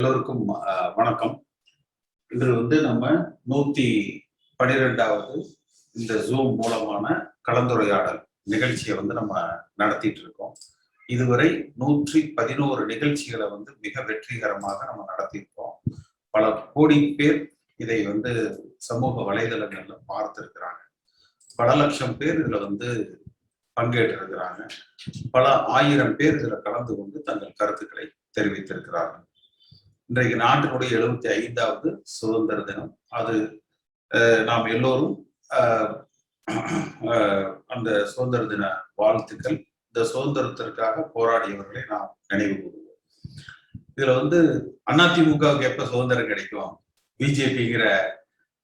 எல்லோருக்கும் வணக்கம். இன்று நம்ம 112வது இந்த ஜூம் மூலமான கலந்துரையாடல் நிகழ்ச்சியை நம்ம நடத்திட்டு இருக்கோம். இதுவரை 111 நிகழ்ச்சிகளை மிக வெற்றிகரமாக நம்ம நடத்தியிருக்கோம். பல கோடி பேர் இதை சமூக வலைதளங்கள்ல பார்த்திருக்கிறாங்க. பல லட்சம் பேர் இதுல பங்கேற்றிருக்கிறாங்க. பல ஆயிரம் பேர் இதுல கலந்து கொண்டு தங்கள் கருத்துக்களை தெரிவித்திருக்கிறார்கள். இன்றைக்கு நாட்டினுடைய 75வது சுதந்திர தினம். அது நாம் எல்லோரும் அந்த சுதந்திர தின வாழ்த்துக்கள், இந்த சுதந்திரத்திற்காக போராடியவர்களை நாம் நினைவு கூறுவோம். இதுல அதிமுகவுக்கு எப்ப சுதந்திரம் கிடைக்கும், பிஜேபிங்கிற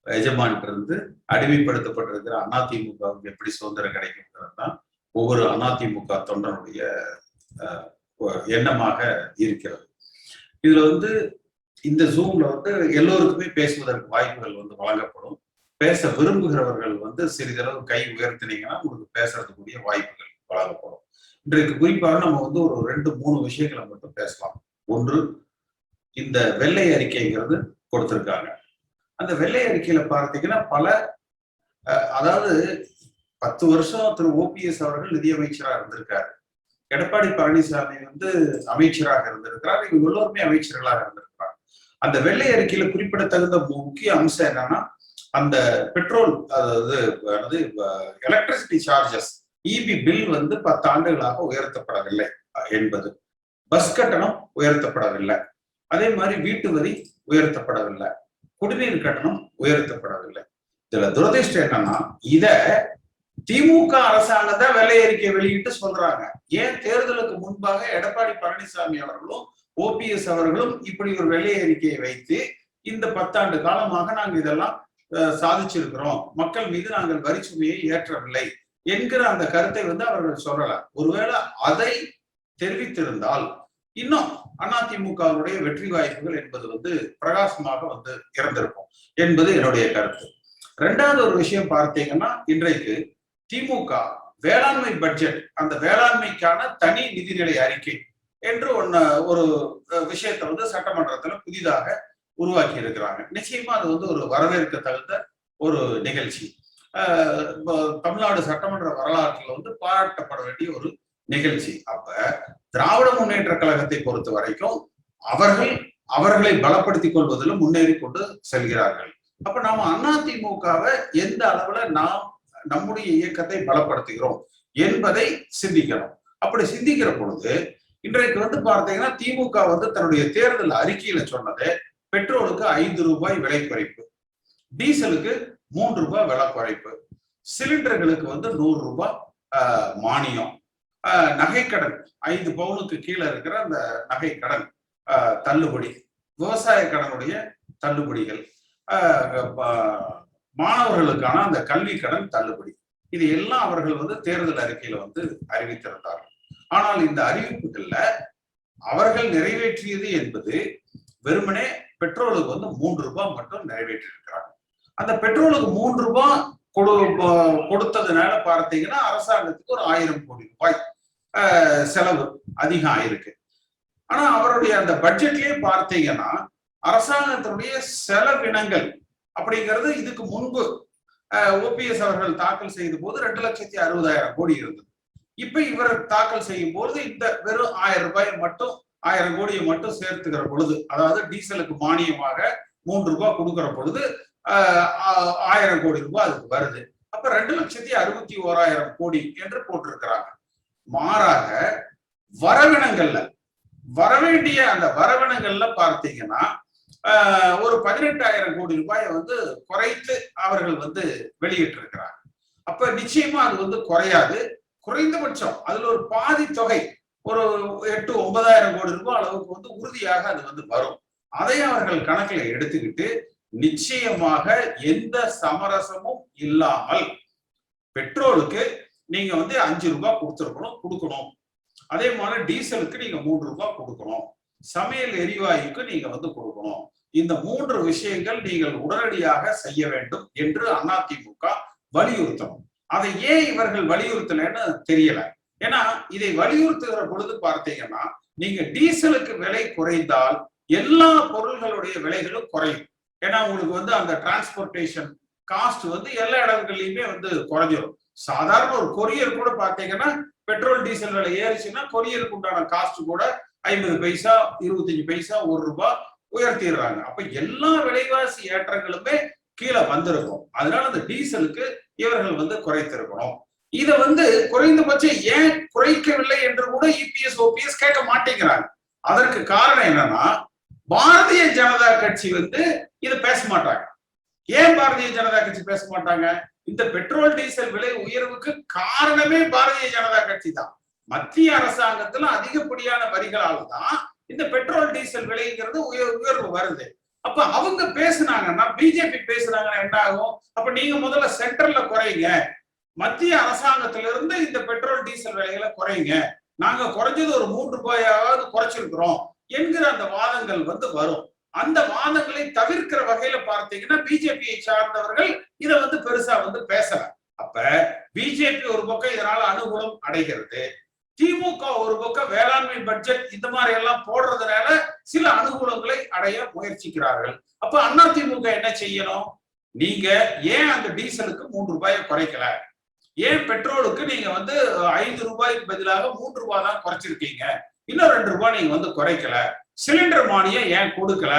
எஜமான்ட்டு இருந்து அடிமைப்படுத்தப்பட்டிருக்கிற அதிமுகவுக்கு எப்படி சுதந்திரம் கிடைக்கும்ங்கிறது தான் ஒவ்வொரு அதிமுக தொண்டனுடைய எண்ணமாக இருக்கிறது. இதுல இந்த ஜூம்ல எல்லோருக்குமே பேசுவதற்கு வாய்ப்புகள் வழங்கப்படும். பேச விரும்புகிறவர்கள் சிறிதளவு கை உயர்த்தினீங்கன்னா உங்களுக்கு பேசுறதுக்குரிய வாய்ப்புகள் வழங்கப்படும். இன்றைக்கு குறிப்பாக நம்ம ஒரு 2-3 விஷயங்களை மட்டும் பேசலாம். ஒன்று, இந்த வெள்ளை அறிக்கைங்கிறது கொடுத்திருக்காங்க. அந்த வெள்ளை அறிக்கையில பார்த்தீங்கன்னா அதாவது 10 வருஷம் திரு ஓபிஎஸ் அவர்கள் நிதியமைச்சராக இருந்திருக்காரு. எடப்பாடி பழனிசாமி அமைச்சராக இருந்திருக்கிறார். இவங்க எல்லோருமே அமைச்சர்களாக இருந்திருக்கிறார். அந்த வெள்ளை அறிக்கையில குறிப்பிடத்தகுந்த முக்கிய அம்சம் என்னன்னா, அந்த பெட்ரோல், அதாவது எலக்ட்ரிசிட்டி சார்ஜஸ், இபி பில் 10 ஆண்டுகளாக உயர்த்தப்படவில்லை என்பது. பஸ் கட்டணம் உயர்த்தப்படவில்லை. அதே மாதிரி வீட்டு வரி உயர்த்தப்படவில்லை. குடிநீர் கட்டணம் உயர்த்தப்படவில்லை. இதுல துரதிர்ஷ்டம் என்னன்னா, இத திமுக அரசாங்கத்தை வெள்ளை அறிக்கை வெளியிட்டு சொல்றாங்க. ஏன் தேர்தலுக்கு முன்பாக எடப்பாடி பழனிசாமி அவர்களும் ஓபிஎஸ் அவர்களும் இப்படி ஒரு வெள்ளை அறிக்கையை வைத்து இந்த 10 ஆண்டு காலமாக நாங்கள் இதெல்லாம் சாதிச்சிருக்கிறோம், மக்கள் மீது நாங்கள் வரி சுமையை ஏற்றவில்லை என்கிற அந்த கருத்தை அவர்கள் சொல்லல. ஒருவேளை அதை தெரிவித்திருந்தால் இன்னும் அதிமுகவுடைய வெற்றி வாய்ப்புகள் என்பது பிரகாசமாக இறந்திருக்கும் என்பது என்னுடைய கருத்து. 2வது ஒரு விஷயம் பார்த்தீங்கன்னா, இன்றைக்கு திமுக வேளாண்மை பட்ஜெட், அந்த வேளாண்மைக்கான தனி நிதிநிலை அறிக்கை என்று ஒரு விஷயத்தை சட்டமன்றத்துல புதிதாக உருவாக்கி இருக்கிறாங்க. நிச்சயமா அது ஒரு வரவேற்க தகுந்த ஒரு நிகழ்ச்சி. தமிழ்நாடு சட்டமன்ற வரலாற்றில் பாராட்டப்பட வேண்டிய ஒரு நிகழ்ச்சி. அப்ப திராவிட முன்னேற்ற கழகத்தை பொறுத்த வரைக்கும் அவர்களை பலப்படுத்திக் கொள்வதிலும் முன்னேறி கொண்டு செல்கிறார்கள். அப்ப நாம அதிமுகவை எந்த அளவுல நாம் நம்முடைய இயக்கத்தை பலப்படுத்துகிறோம் என்பதை சிந்திக்கணும். அப்படி சிந்திக்கிற பொழுது இன்றைக்கு பார்த்தீங்கன்னா, திமுக தன்னுடைய தேர்தல் அறிக்கையில சொன்னது பெட்ரோலுக்கு 5 ரூபாய் விலை குறைப்பு, டீசலுக்கு 3 ரூபாய் விலை குறைப்பு, சிலிண்டர்களுக்கு 100 ரூபாய் மானியம், நகைக்கடன் 5 பவுனுக்கு கீழே இருக்கிற அந்த நகை கடன் தள்ளுபடி, விவசாய கடனுடைய தள்ளுபடிகள், மாணவர்களுக்கான அந்த கல்வி கடன் தள்ளுபடி, இது எல்லாம் அவர்கள் தேர்தல் அறிக்கையில அறிவித்திருந்தார்கள். ஆனால் இந்த அறிவிப்புகள்ல அவர்கள் நிறைவேற்றியது என்பது வெறுமனே பெட்ரோலுக்கு 3 ரூபாய் மட்டும் நிறைவேற்றி இருக்கிறாங்க. அந்த பெட்ரோலுக்கு 3 ரூபாய் கொடுத்ததுனால பார்த்தீங்கன்னா அரசாங்கத்துக்கு ஒரு 1000 கோடி ரூபாய் செலவு அதிகம் ஆயிருக்கு. ஆனா அவருடைய அந்த பட்ஜெட்லயே பார்த்தீங்கன்னா அரசாங்கத்தினுடைய செலவினங்கள் அப்படிங்கிறது இதுக்கு முன்பு ஓபிஎஸ் அவர்கள் தாக்கல் செய்த போது 2,60,000 கோடி இருந்தது. இப்ப இவர் தாக்கல் செய்யும் போது இந்த வெறும் 1000 ரூபாய் மட்டும், 1000 கோடியை மட்டும் சேர்த்துக்கிற பொழுது, அதாவது டீசலுக்கு மானியமாக 3 ரூபாய் கொடுக்கிற பொழுது 1000 கோடி ரூபாய் அதுக்கு வருது. அப்ப 2,61,000 கோடி என்று போட்டிருக்கிறாங்க. மாறாக வரவினங்கள்ல வரவேண்டிய அந்த வரவினங்கள்ல பார்த்தீங்கன்னா ஒரு 18,000 கோடி ரூபாயை குறைத்து அவர்கள் வெளியிட்டு இருக்கிறாங்க. அப்ப நிச்சயமா அது குறையாது. குறைந்தபட்சம் அதுல ஒரு பாதி தொகை, ஒரு 8-9,000 கோடி ரூபாய் அளவுக்கு உறுதியாக அது வரும். அதை அவர்கள் கணக்கில் எடுத்துக்கிட்டு நிச்சயமாக எந்த சமரசமும் இல்லாமல் பெட்ரோலுக்கு நீங்க 5 ரூபாய் கொடுக்கணும். அதே மாதிரி டீசலுக்கு நீங்க 3 ரூபாய் கொடுக்கணும். சமையல் எரிவாயுக்கு நீங்க கொடுக்கணும். இந்த 3 விஷயங்கள் நீங்கள் உடனடியாக செய்ய வேண்டும் என்று அதிமுக வலியுறுத்தணும். அதை ஏன் இவர்கள் வலியுறுத்தலைன்னு தெரியல. ஏன்னா இதை வலியுறுத்துகிற பொழுது பார்த்தீங்கன்னா, நீங்க டீசலுக்கு விலை குறைந்தால் எல்லா பொருள்களுடைய விலைகளும் குறையும். ஏன்னா உங்களுக்கு வந்து அந்த டிரான்ஸ்போர்டேஷன் காஸ்ட் வந்து எல்லா இடங்கள்லயுமே வந்து குறைஞ்சிரும். சாதாரண ஒரு கொரியர் கூட பாத்தீங்கன்னா பெட்ரோல் டீசல் விலை ஏறிச்சுன்னா கொரியருக்கு உண்டான காஸ்ட் கூட 50 பைசா 25 பைசா ₹1 உயர்த்திடுறாங்க. அப்ப எல்லா விலைவாசி ஏற்றங்களுமே கீழே வந்திருக்கும். அதனால அந்த டீசலுக்கு இவர்கள் வந்து குறைத்திருக்கணும். இதை வந்து குறைந்தபட்சம் ஏன் குறைக்கவில்லை என்று கூட இபிஎஸ் ஓபிஎஸ் கேட்க மாட்டேங்கிறாங்க. அதற்கு காரணம் என்னன்னா பாரதிய ஜனதா கட்சி வந்து இதை பேச மாட்டாங்க. ஏன் பாரதிய ஜனதா கட்சி பேச மாட்டாங்க? இந்த பெட்ரோல் டீசல் விலை உயர்வுக்கு காரணமே பாரதிய ஜனதா கட்சி தான். மத்திய அரசாங்கத்துல அதிகப்படியான வரிகளால் தான் இந்த பெட்ரோல் டீசல் விலைங்கிறது உயர்வு வருது. அப்ப அவங்க பேசுனாங்கன்னா பிஜேபி பேசுனாங்கன்னா என்ன ஆகும்? அப்ப நீங்க முதல்ல சென்ட்ரல்ல குறையுங்க, மத்திய அரசாங்கத்திலிருந்து இந்த பெட்ரோல் டீசல் விலைகளை குறையுங்க, நாங்க குறைஞ்சது ஒரு ₹3 குறைச்சிருக்கிறோம் என்கிற அந்த வாதங்கள் வந்து வரும். அந்த வாதங்களை தவிர்க்கிற வகையில பார்த்தீங்கன்னா பிஜேபியை சார்ந்தவர்கள் இதை வந்து பெருசா வந்து பேசல. அப்ப பிஜேபி ஒரு பக்கம் இதனால அனுகூலம் அடைகிறது, திமுக ஒரு பக்கம் வேளாண்மை பட்ஜெட் இந்த மாதிரி எல்லாம் போடுறதுனால சில அனுகூலங்களை அடைய முயற்சிக்கிறார்கள். அப்ப அதிமுக என்ன செய்யணும்? நீங்க ஏன் அந்த டீசலுக்கு ₹3 குறைக்கல? ஏன் பெட்ரோலுக்கு நீங்க வந்து ₹5 பதிலாக ₹3 தான் குறைச்சிருக்கீங்க, இன்னும் ₹2 நீங்க வந்து குறைக்கல, சிலிண்டர் மானியம் ஏன் கொடுக்கல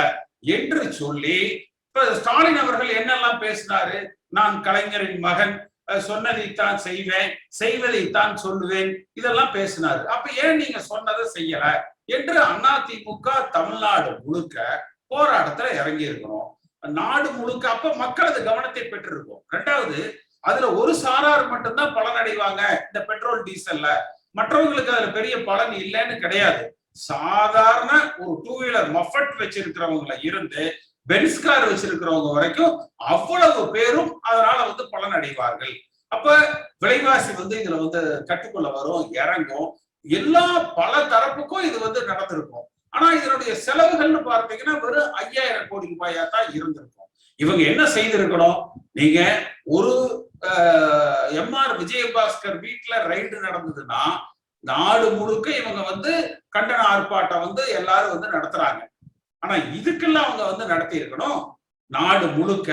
என்று சொல்லி இப்ப ஸ்டாலின் அவர்கள் என்னெல்லாம் பேசினாரு? நான் கலைஞரின் மகன், சொன்னதைத்தான் செய்வேன், செய்வதைத்தான் சொல்லுவேன், இதெல்லாம் பேசினாரு. அப்ப ஏன் நீங்க சொன்னதை செய்யல என்று அதிமுக தமிழ்நாடு முழுக்க போராட்டத்துல இறங்கி இருக்கணும். நாடு முழுக்க அப்ப மக்களது கவனத்தை பெற்றிருக்கும். ரெண்டாவது, அதுல ஒரு சாரார் மட்டும்தான் பலன் அடைவாங்க இந்த பெட்ரோல் டீசல்ல, மற்றவங்களுக்கு அதுல பெரிய பலன் இல்லைன்னு கிடையாது. சாதாரண ஒரு 2 வீலர் மஃபட் வச்சிருக்கிறவங்கள இருந்து பென்ஸ் கார் வச்சிருக்கிறவங்க வரைக்கும் அவ்வளவு பேரும் அதனால வந்து பலன் அடைவார்கள். அப்ப விலைவாசி வந்து இதுல வந்து கட்டுக்குள்ள வரும், இறங்கும், எல்லா பல தரப்புக்கும் இது வந்து நடந்திருக்கும். ஆனா இதனுடைய செலவுகள்னு பார்த்தீங்கன்னா வெறும் 5000 கோடி ரூபாயா தான் இருந்திருக்கும். இவங்க என்ன செய்திருக்கணும்? நீங்க ஒரு எம்ஆர் விஜயபாஸ்கர் வீட்டுல ரைடு நடந்ததுன்னா நாடு முழுக்க இவங்க வந்து கண்டன ஆர்ப்பாட்டம் வந்து எல்லாரும் வந்து நடத்துறாங்க. ஆனா இதுக்கெல்லாம் அவங்க வந்து நடத்தி இருக்கணும். நாடு முழுக்க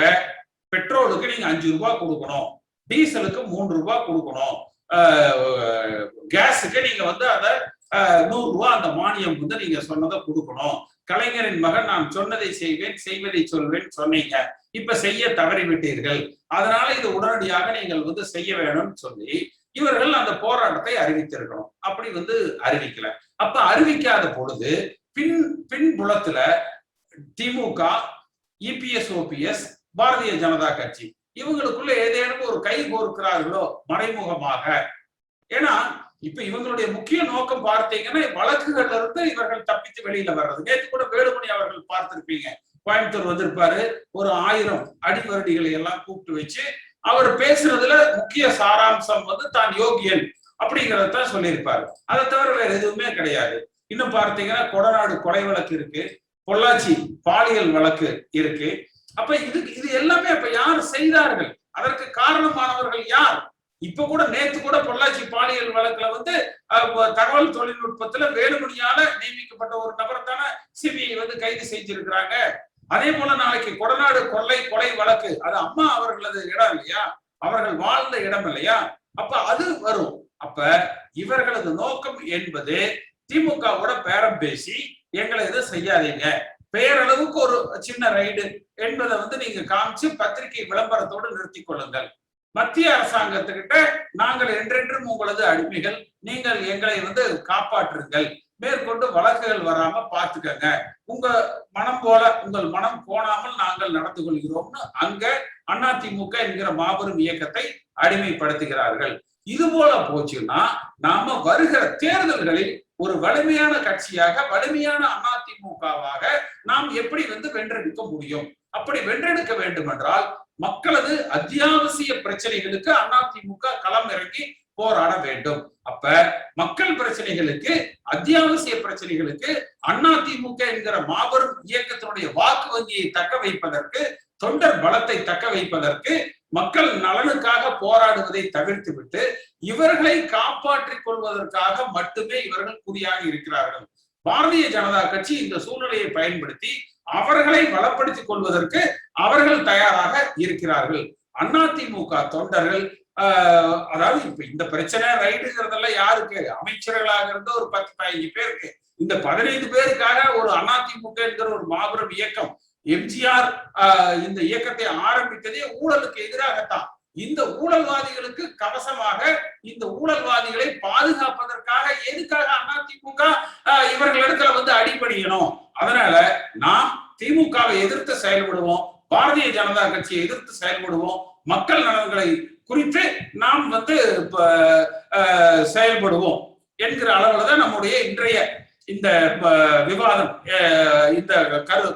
பெட்ரோலுக்கு நீங்க ₹5 கொடுக்கணும், டீசலுக்கு ₹3 கொடுக்கணும், கேஸுக்கு நீங்க வந்து அத ₹100 அந்த மானியம் வந்து நீங்க சொன்னதை கொடுக்கணும். கலைஞரின் மகன் நான் சொன்னதை செய்வேன், செய்வதை சொல்வேன் சொன்னீங்க, இப்ப செய்ய தவறிவிட்டீர்கள், அதனால இது உடனடியாக நீங்கள் வந்து செய்ய வேணும்னு சொல்லி இவர்கள் அந்த போராட்டத்தை அறிவித்திருக்கணும். அப்படி வந்து அறிவிக்கல. அப்ப அறிவிக்காத பொழுது பின்புலத்துல திமுக, இபிஎஸ் ஓபிஎஸ், பாரதிய ஜனதா கட்சி இவங்களுக்குள்ள ஏதேனும் ஒரு கை கோர்க்கிறார்களோ மறைமுகமாக? ஏன்னா இப்ப இவங்களுடைய முக்கிய நோக்கம் பார்த்தீங்கன்னா வழக்குகள்ல இருந்து இவர்கள் தப்பித்து வெளியில வர்றது. நேற்று கூட வேலுமணி அவர்கள் பார்த்திருப்பீங்க, கோயம்புத்தூர் வந்திருப்பாரு, ஒரு 1000 அடிவருடிகளை எல்லாம் கூப்பிட்டு வச்சு அவர் பேசுறதுல முக்கிய சாராம்சம் வந்து தான் யோகியன் அப்படிங்கிறத சொல்லியிருப்பாரு. அதை தவிர வேற எதுவுமே கிடையாது. இன்னும் பார்த்தீங்கன்னா கொடநாடு கொலை வழக்கு இருக்கு, பொள்ளாச்சி பாலியல் வழக்கு இருக்கு. அப்ப இது எல்லாமே அப்ப யார் செய்தார்கள்? அதற்கு காரணமானவர்கள் யார்? இப்ப கூட நேத்து கூட பொள்ளாச்சி பாலியல் வழக்குல வந்து தகவல் தொழில்நுட்பத்துல வேலுமணியால நியமிக்கப்பட்ட ஒரு நபர் தானே சிபிஐ வந்து கைது செஞ்சிருக்கிறாங்க. அதே போல நாளைக்கு கொடநாடு கொலை வழக்கு, அது அம்மா அவர்களது இடம் இல்லையா, அவர்கள் வாழ்ந்த இடம் இல்லையா, அப்ப அது வரும். அப்ப இவர்களது நோக்கம் என்பது திமுகவோட பேரம் பேசி எங்களை இதை செய்யாதீங்க, பேரளவுக்கு ஒரு சின்ன ரைடு என்பதை வந்து நீங்க காமிச்சு பத்திரிகை விளம்பரத்தோடு நிறுத்தி கொள்ளுங்கள். மத்திய அரசாங்கத்துக்கிட்ட நாங்கள் என்றென்றும் உங்களது அடிமைகள், நீங்கள் எங்களை வந்து காப்பாற்றுங்கள், மேற்கொண்டு வழக்குகள் வராம பாத்துக்கங்க, உங்க மனம் போல உங்கள் மனம் போனாமல் நாங்கள் நடந்து கொள்கிறோம்னு அங்க அதிமுக என்கிற மாபெரும் இயக்கத்தை அடிமைப்படுத்துகிறார்கள். இது போல போச்சுன்னா நாம வருகிற தேர்தல்களில் ஒரு வலிமையான கட்சியாக, வலிமையான அதிமுகவாக நாம் எப்படி வந்து வென்றெடுக்க முடியும்? அப்படி வென்றெடுக்க வேண்டும் என்றால் மக்களது அத்தியாவசிய பிரச்சனைகளுக்கு அதிமுக களம் இறங்கி போராட வேண்டும். அப்ப மக்கள் பிரச்சனைகளுக்கு, அத்தியாவசிய பிரச்சனைகளுக்கு அதிமுக என்கிற மாபெரும் இயக்கத்தினுடைய வாக்கு வங்கியை தக்க வைப்பதற்கு, தொண்டர் பலத்தை தக்க வைப்பதற்கு, மக்கள் நலனுக்காக போராடுவதை தவிர்த்து விட்டு இவர்களை காப்பாற்றிக் கொள்வதற்காக மட்டுமே இவர்கள் குறியாக இருக்கிறார்கள். பாரதிய ஜனதா கட்சி இந்த சூழ்நிலையை பயன்படுத்தி அவர்களை பலப்படுத்திக் கொள்வதற்கு அவர்கள் தயாராக இருக்கிறார்கள். அதிமுக தொண்டர்கள் அதாவது இப்ப இந்த பிரச்சனை ரைடுங்கிறதெல்லாம் யாருக்கு? அமைச்சர்களாக இருந்த ஒரு 10-15 பேருக்கு. இந்த 15 பேருக்காக ஒரு அதிமுக என்கிற ஒரு மாபெரும் இயக்கம், எம்ஜிஆர் இந்த இயக்கத்தை ஆரம்பித்ததே ஊழலுக்கு எதிராகத்தான். இந்த ஊழல்வாதிகளுக்கு கவசமாக இந்த ஊழல்வாதிகளை பாதுகாப்பதற்காக எதுக்காக அதிமுக இவர்களிடத்துல வந்து அடிபணியணும்? அதனால நாம் திமுகவை எதிர்த்து செயல்படுவோம், பாரதிய ஜனதா கட்சியை எதிர்த்து செயல்படுவோம், மக்கள் நலன்களை குறித்து நாம் வந்து செயல்படுவோம் என்கிற அளவுலதான் நம்முடைய இன்றைய இந்த விவாதம், இந்த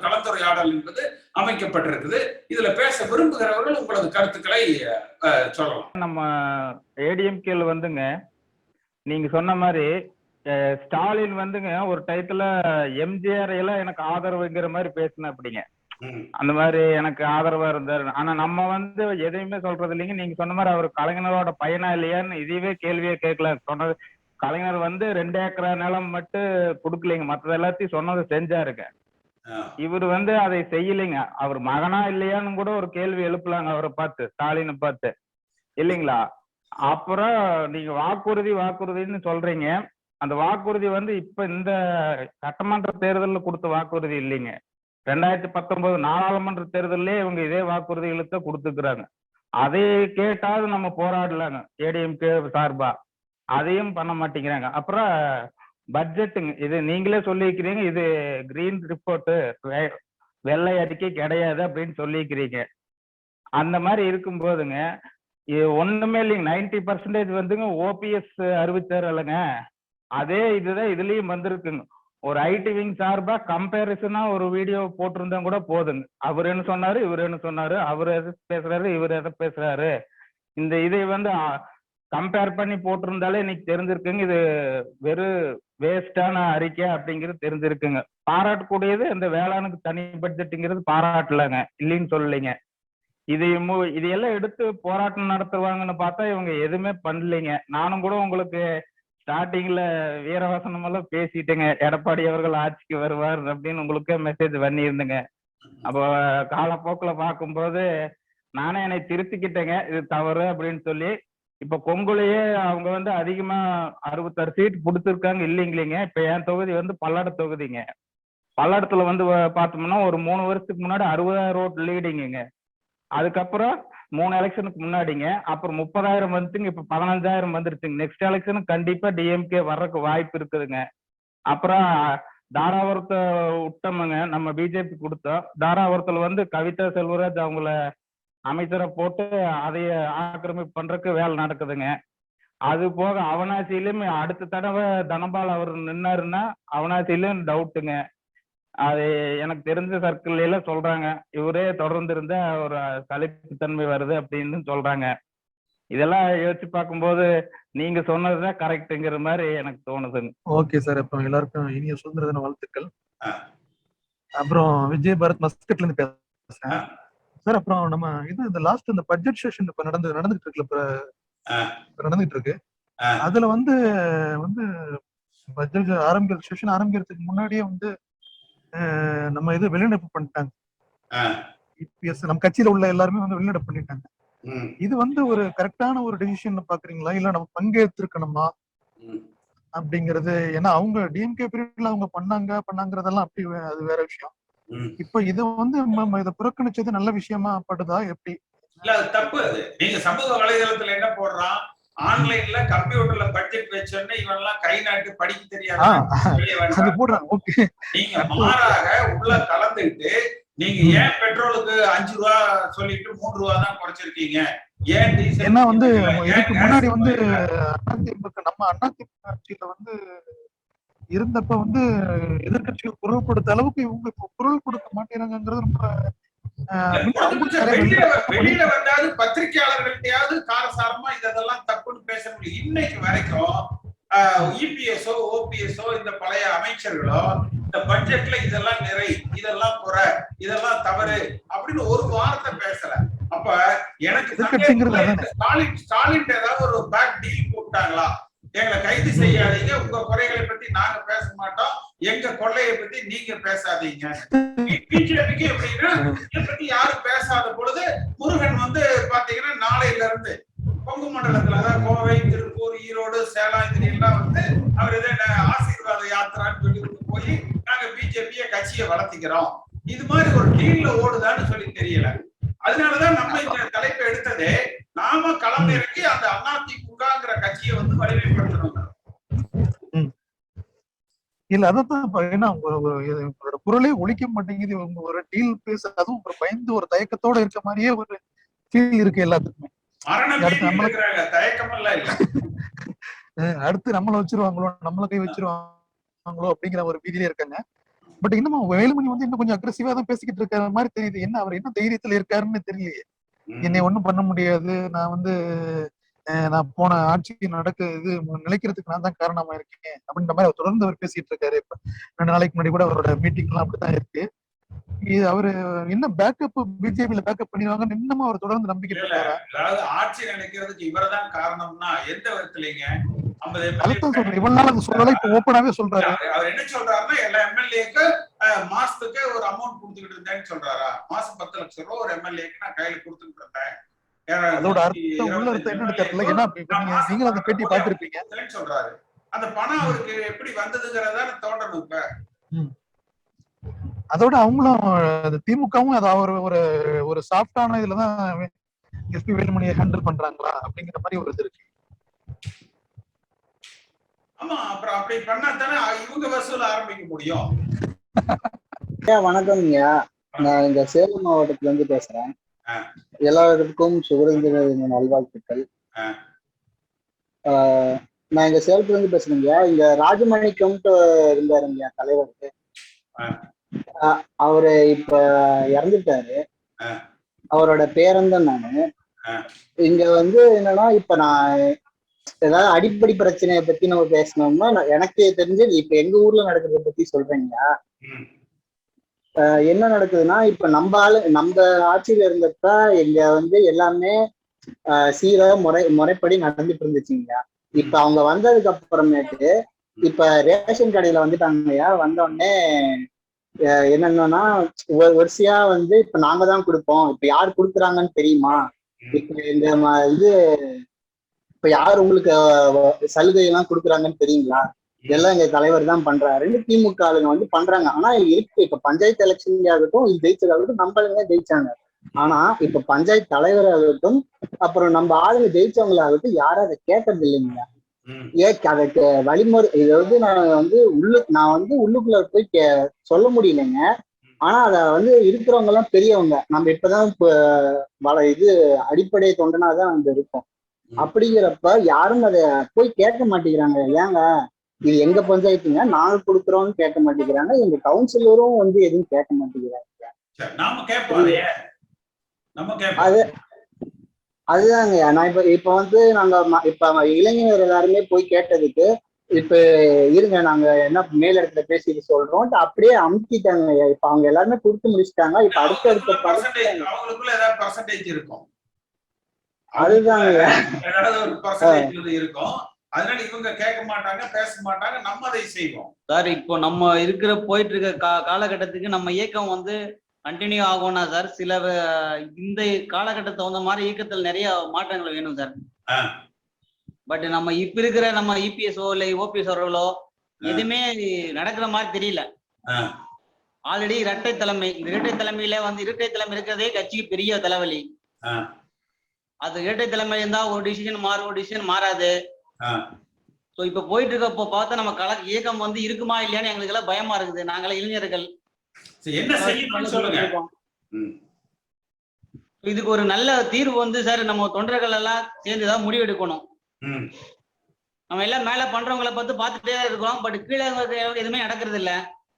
கலந்துரையாடல் என்பது அமைக்கப்பட்டிருக்குது. இதுல பேச விரும்புகிறவர்கள் உங்களது கருத்துக்களை சொல்லலாம். நம்ம ஏடிஎம்கேல வந்துங்க நீங்க சொன்ன மாதிரி ஸ்டாலின் வந்துங்க ஒரு டயத்துல எம்ஜிஆர் எல்லாம் எனக்கு ஆதரவுங்கிற மாதிரி பேசின அப்படிங்க, அந்த மாதிரி எனக்கு ஆதரவா இருந்தாரு. ஆனா நம்ம வந்து எதையுமே சொல்றது இல்லைங்க. நீங்க சொன்ன மாதிரி அவர் கலைஞரோட பையனா இல்லையான்னு இதுவே கேள்வியே கேட்கல. சொன்னது கலைஞர் வந்து 2 ஏக்கரா நிலம் மட்டும் கொடுக்கலைங்க, மற்ற எல்லாத்தையும் சொன்னதை செஞ்சாருங்க. இவர் வந்து அதை செய்யலைங்க. அவர் மகனா இல்லையான்னு கூட ஒரு கேள்வி எழுப்பலாங்க அவரை பார்த்து, ஸ்டாலினை பார்த்து, இல்லைங்களா? அப்புறம் நீங்க வாக்குறுதின்னு சொல்றீங்க. அந்த வாக்குறுதி வந்து இப்ப இந்த சட்டமன்ற தேர்தலில் கொடுத்த வாக்குறுதி இல்லைங்க. 2019 நாடாளுமன்ற தேர்தலே இவங்க இதே வாக்குறுதிகளுக்கு கொடுத்துக்கிறாங்க. அதை கேட்டாவது நம்ம போராடலாங்க ஏடிஎம்கே சார்பா. அதையும் பண்ண மாட்டேங்கிறாங்க. அப்புறம் பட்ஜெட்டுங்க, இது நீங்களே சொல்லிக்கிறீங்க, இது கிரீன் ரிப்போர்ட், வெள்ளை அறிக்கை கிடையாது அப்படின்னு சொல்லிக்கிறீங்க. அந்த மாதிரி இருக்கும் போதுங்க இது ஒண்ணுமே இல்லைங்க. 90% வந்துங்க ஓபிஎஸ் அறிவிச்சாரு இல்லைங்க, அதே இதுதான் இதுலயும் வந்திருக்குங்க. ஒரு ஐடி விங் சார்பா கம்பேரிசனா ஒரு வீடியோ போட்டிருந்தா கூட போதுங்க. அவர் என்ன சொன்னாரு, இவர் என்ன சொன்னாரு, அவர் எதை பேசுறாரு, இவர் எதை பேசுறாரு, இந்த இதை வந்து கம்பேர் பண்ணி போட்டிருந்தாலே இன்னைக்கு தெரிஞ்சிருக்குங்க இது வெறும் வேஸ்டான அறிக்கை அப்படிங்கிறது தெரிஞ்சிருக்குங்க. பாராட்டக்கூடியது இந்த வேளாணுக்கு தனி பட்ஜெட்டுங்கிறது பாராட்டலங்க, இல்லைன்னு சொல்லலைங்க. இதையெல்லாம் எடுத்து போராட்டம் நடத்துவாங்கன்னு பார்த்தா இவங்க எதுவுமே பண்ணலைங்க. நானும் கூட உங்களுக்கு ஸ்டார்டிங்ல வீரவசனம் எல்லாம் பேசிட்டேங்க, எடப்பாடி அவர்கள் ஆட்சிக்கு வருவார் அப்படின்னு உங்களுக்கு மெசேஜ் பண்ணியிருந்தேங்க. அப்போ காலப்போக்குல பார்க்கும்போது நானே என்னை திருத்திக்கிட்டேங்க, இது தவறு அப்படின்னு சொல்லி. இப்ப கொங்குலையே அவங்க வந்து அதிகமா 66 சீட் கொடுத்துருக்காங்க இல்லைங்களேங்க. இப்ப என் தொகுதி வந்து பல்லட தொகுதிங்க. பல்லடத்துல வந்து பார்த்தோம்னா ஒரு 3 வருஷத்துக்கு முன்னாடி 60,000 ஓட்டு லீடிங்க. அதுக்கப்புறம் 3 எலெக்ஷனுக்கு முன்னாடிங்க அப்புறம் 30,000 வந்துச்சுங்க, இப்ப 15,000 வந்துருச்சுங்க. நெக்ஸ்ட் எலெக்ஷனுக்கு கண்டிப்பா டிஎம்கே வர்றதுக்கு வாய்ப்பு இருக்குதுங்க. அப்புறம் தாராபுரத்தை விட்டோமுங்க, நம்ம பிஜேபி கொடுத்தோம். தாராபுரத்துல வந்து கவிதா செல்வராஜ் அவங்கள அமைச்சரை போட்டு அதைய ஆக்கிரமிப்பு பண்றதுக்கு வேலை நடக்குதுங்க. அது போக அவனாசியிலும் அடுத்த தடவை தனபால் அவர் நின்னாருன்னா அவனாசியிலும் டவுட்டுங்க. அது எனக்கு தெரிஞ்ச சர்க்கிள் எல்லாம் சொல்றாங்க, இவரே தொடர்ந்து இருந்தா ஒரு சலிப்புத்தன்மை வருது அப்படின்னு சொல்றாங்க. இதெல்லாம் யோசிச்சு பார்க்கும்போது நீங்க சொன்னதுதான் கரெக்டுங்கிற மாதிரி எனக்கு தோணுதுங்க. ஓகே சார், இப்போ எல்லாருக்கும் இனிய சுதந்திர தின வாழ்த்துக்கள். அப்புறம் விஜய் பாரத் மஸ்கட்ல இருந்து பேசுறேன் சார். அப்புறம் நம்ம இந்த லாஸ்ட் இந்த பட்ஜெட் செஷன் இப்ப நடந்துட்டு இருக்கு. அதுல வந்து பட்ஜெட் செஷன் ஆரம்பிக்கிறதுக்கு முன்னாடியே வந்து நம்ம வெளிநடப்பு பண்ணிட்டாங்க. நம்ம கட்சியில உள்ள எல்லாருமே வந்து வெளிநடப்பு பண்ணிட்டாங்க. இது வந்து ஒரு கரெக்டான ஒரு டெசிஷன் பாக்குறீங்களா, இல்ல நம்ம பங்கேற்றிருக்கணுமா அப்படிங்கறது? ஏன்னா அவங்க டிஎம்கே பீரியட்ல அவங்க பண்ணாங்கிறதெல்லாம் அப்படி, அது வேற விஷயம். இப்ப இது வந்து நம்ம இதை புறக்கணிச்சது நல்ல விஷயமா படுதா எப்படி? இல்ல அது தப்பு. அது நீங்க சமூக வலைதளத்துல என்ன போடுறான், ஆன்லைன்ல கம்ப்யூட்டர்ல பட்ஜெட் வச்சோன்னே இவன் எல்லாம் கை நாட்டு படிக்க தெரியாது போடுறாங்க. ஓகே, நீங்க மாறாக உள்ள கலந்துட்டு நீங்க ஏன் பெட்ரோலுக்கு 5 ரூபா சொல்லிட்டு 3 ரூபா தான் குறைச்சிருக்கீங்க, ஏன் டீசல்? ஏன்னா வந்து இதுக்கு முன்னாடி வந்து நம்ம அதிமுக ஆட்சியில வந்து இருந்தப்ப வந்து எதிர்கட்சிகள் குரல் கொடுத்த அளவுக்கு இவங்க இப்ப குரல் கொடுக்க மாட்டேங்கிறது ரொம்ப வெளியில வந்தாது பத்திரிகையாளர்கள்ட்டையாவது காரசாரமா இதெல்லாம் தப்புன்னு பேச முடியும். இன்னைக்கு வரைக்கும் இபிஎஸ்ஓ ஓபிஎஸ்ஓ இந்த பழைய அமைச்சர்களோ இந்த பட்ஜெட்ல இதெல்லாம் நிறை, இதெல்லாம் குறை, இதெல்லாம் தவறு அப்படின்னு ஒரு வார்த்தை பேசல. அப்ப எனக்கு ஸ்டாலின் ஏதாவது ஒரு பேக் டீல் போட்டாங்களா? எங்களை கைது செய்யாதீங்க, உங்க குறைகளை பத்தி நாங்க பேச மாட்டோம், எங்க கொள்ளையை பத்தி நீங்க பேசாதீங்க. பிஜேபிக்கு எப்படின்னா இதை பத்தி யாரும் பேசாத பொழுது முருகன் வந்து பாத்தீங்கன்னா நாளையில இருந்து கொங்கு மண்டலத்துல, அதாவது கோவை, திருப்பூர், ஈரோடு, சேலம் இதுல எல்லாம் வந்து அவர் இதை ஆசீர்வாத யாத்திரான்னு சொல்லி போய் நாங்க பிஜேபிய கட்சியை வளர்த்திக்கிறோம், இது மாதிரி ஒரு டீல்ல ஓடுதான்னு சொல்லி தெரியல. அதனாலதான் நம்ம இந்த தலைப்பை எடுத்ததே, நாம களம் இறக்கி அந்த அதிமுகங்கிற கட்சியை வந்து வலிமைப்படுத்தணும். இல்ல அதான் ஏன்னா உங்களோட குரலே ஒழிக்க மாட்டேங்குது. ஒரு டீல் பேச அதுவும் ஒரு பயந்து ஒரு தயக்கத்தோட இருக்க மாதிரியே ஒரு ஃபீல் இருக்கு எல்லாத்துக்குமே. அடுத்து நம்மள வச்சிருவாங்களோ, நம்மள கை வச்சிருவாங்களோ அப்படிங்கிற ஒரு பீதியிலே இருக்காங்க. பட் இன்னும் வேலுமணி வந்து இன்னும் கொஞ்சம் அக்ரெசிவா தான் பேசிக்கிட்டு இருக்கிற மாதிரி தெரியுது. என்ன அவர் என்ன தைரியத்துல இருக்காருன்னு தெரியலையே. என்னை ஒண்ணும் பண்ண முடியாது, நான் வந்து நான் போன ஆட்சி இது நிலைக்கிறதுக்கு நான் தான் காரணமா இருக்கேன் அப்படின்ற மாதிரி அவர் தொடர்ந்து அவர் பேசிட்டு இருக்காரு. இப்ப 2 நாளைக்கு முன்னாடி கூட அவரோட மீட்டிங் எல்லாம் அப்படித்தான் இருக்கு. இது அவரு என்ன பேக்கப் பிஜேபியில பேக்கப் பண்ணிடுவாங்கன்னு இன்னமும் அவர் தொடர்ந்து நம்பிக்கை இருக்காரு. அதாவது ஆட்சி நினைக்கிறதுக்கு இவர்தான் காரணம்னா எந்த விதத்துலங்க? அதான் சொல்றேன், இவ்வளவு நாள் அந்த சொல்லலை இப்ப ஓப்பனாவே சொல்றாரு. அவர் என்ன சொல்றாருன்னா, எல்லா எம்எல்ஏக்கு மாசத்துக்கு ஒரு அமௌண்ட் கொடுத்துக்கிட்டு இருந்தேன்னு சொல்றாரா? மாசம் 10 லட்சம் ரூபாய் ஒரு எம்எல்ஏக்கு நான் கையில கொடுத்துக்கிட்டு இருந்தேன். அதோட அர்த்தம் உள்ள அர்த்தம் என்னன்னு தெரியல. ஏன்னா நீங்களும் அந்த பேட்டி பார்த்திருப்பீங்க சொல்றாரு. அந்த பணம் அவருக்கு எப்படி வந்ததுங்கிறதா தோன்றணும். இப்ப அதோட அவங்களும் திமுகவும் அது அவர் ஒரு சாஃப்டான இதுலதான் எஸ்பி வேலுமணியை ஹேண்டில் பண்றாங்களா அப்படிங்கிற மாதிரி ஒரு இது இருக்கு. ஆமா, அப்புறம் அப்படி பண்ணா தானே இவங்க வசூல் ஆரம்பிக்க முடியும். வணக்கம்ங்க, நான் இந்த சேலம் மாவட்டத்துல இருந்து பேசுறேன். எல்லாருக்கும் சுதந்திர தின நல்வாழ்த்துக்கள். நான் இங்க சேலத்துல இருந்து பேசுறேங்க. இங்க ராஜமணிக்கம்ட்டு இருந்தாருங்க தலைவருக்கு, அவரு இப்ப இறந்துட்டாரு. அவரோட பேரன்தான் நானு. இங்க வந்து என்னன்னா, இப்ப நான் ஏதாவது அடிப்படை பிரச்சனையை பத்தி நம்ம பேசணும்னா, எனக்கு தெரிஞ்சது இப்ப எங்க ஊர்ல நடக்கிறத பத்தி சொல்றேங்க. என்ன நடக்குதுன்னா, இப்ப நம்ம ஆட்சியில இருந்தப்ப இங்க வந்து எல்லாமே சீரா முறைப்படி நடந்துட்டு இருந்துச்சுங்க. இப்ப அவங்க வந்ததுக்கு அப்புறமேட்டு இப்ப ரேஷன் கடையில வந்துட்டாங்கய்யா. வந்தோடனே என்னன்னா, வரிசையா வந்து இப்ப நாங்க தான் கொடுப்போம், இப்ப யாரு கொடுக்குறாங்கன்னு தெரியுமா, இப்ப இந்த இது இப்ப யார் உங்களுக்கு சலுகை எல்லாம் கொடுக்குறாங்கன்னு தெரியுங்களா, இதெல்லாம் எங்க தலைவர் தான் பண்றாருன்னு திமுக ஆளுங்க வந்து பண்றாங்க. ஆனா இருக்கு, இப்ப பஞ்சாயத்து எலெக்ஷன் ஆகட்டும், இது ஜெயிச்சதாகட்டும், நம்மளுங்க ஜெயிச்சாங்க. ஆனா இப்ப பஞ்சாயத்து தலைவர் ஆகட்டும், அப்புறம் நம்ம ஆளுங்க ஜெயிச்சவங்களாகட்டும், யாரும் அதை கேட்கறது இல்லைங்க. அதுக்கு வழிமுறை இதை நான் வந்து உள்ளுக்குள்ள போய் சொல்ல முடியலைங்க. ஆனா அத வந்து இருக்கிறவங்க எல்லாம் பெரியவங்க, நம்ம இப்பதான் இது அடிப்படை தொண்டனாதான் வந்து இருக்கோம். அப்படிங்கிறப்ப யாரும் அதை போய் கேட்க மாட்டேங்கிறாங்க. ஏங்க இது எங்க பஞ்சாயத்துங்க, நாங்க கொடுக்குறோம்னு கேட்க மாட்டேங்கிறாங்க. எங்க கவுன்சிலரும் வந்து எதுவும் கேட்க மாட்டேங்கிறாங்க. அதுதாங்க நான் இப்ப வந்து நாங்க இப்ப இளைஞர் எல்லாருமே போய் கேட்டதுக்கு, இப்ப இருங்க நாங்க என்ன மேல் இடத்துல பேசிட்டு சொல்றோம் அப்படியே அமுத்திட்டாங்க. இப்ப அவங்க எல்லாருமே கொடுத்து முடிச்சுட்டாங்க. இப்ப அதுதாங்க இருக்கும். அதனால இவங்க கேட்க மாட்டாங்க, பேச மாட்டாங்க, நம்ம அதை செய்வோம் சார். இப்போ நம்ம இருக்கிற போயிட்டு இருக்க காலகட்டத்துக்கு நம்ம இயக்கம் வந்து கண்டினியூ ஆகும்னா சார், சில இந்த காலகட்டத்தை தகுந்த மாதிரி இயக்கத்தில் நிறைய மாற்றங்கள் வேணும் சார். பட் நம்ம இப்ப இருக்கிற நம்ம இபிஎஸ்ஓ இல்லை ஓபிஎஸ் அவர்களோ எதுவுமே நடக்கிற மாதிரி தெரியல. ஆல்ரெடி இரட்டை தலைமை, இந்த இரட்டை தலைமையில வந்து இரட்டை தலைமை இருக்கிறதே கட்சிக்கு பெரிய தலைவலி. அது இரட்டை தலைமை இருந்தா ஒரு டிசிஷன் மாறும், ஒரு டிசிஷன் மாறாது. ஸோ இப்ப போயிட்டு இருக்கப்போ பார்த்தா நம்ம இயக்கம் வந்து இருக்குமா இல்லையான்னு எங்களுக்கு எல்லாம் பயமா இருக்குது. நாங்களாம் இளைஞர்கள் இதுக்கு ஒரு நல்ல தீர்வு வந்து சார், நம்ம தொண்டர்கள் எல்லாம் சேர்ந்துதான் முடிவெடுக்கணும். நம்ம எல்லாம் மேல பண்றவங்களை பார்த்துட்டே இருக்கோம். பட் கீழே எதுவுமே நடக்கிறது இல்ல.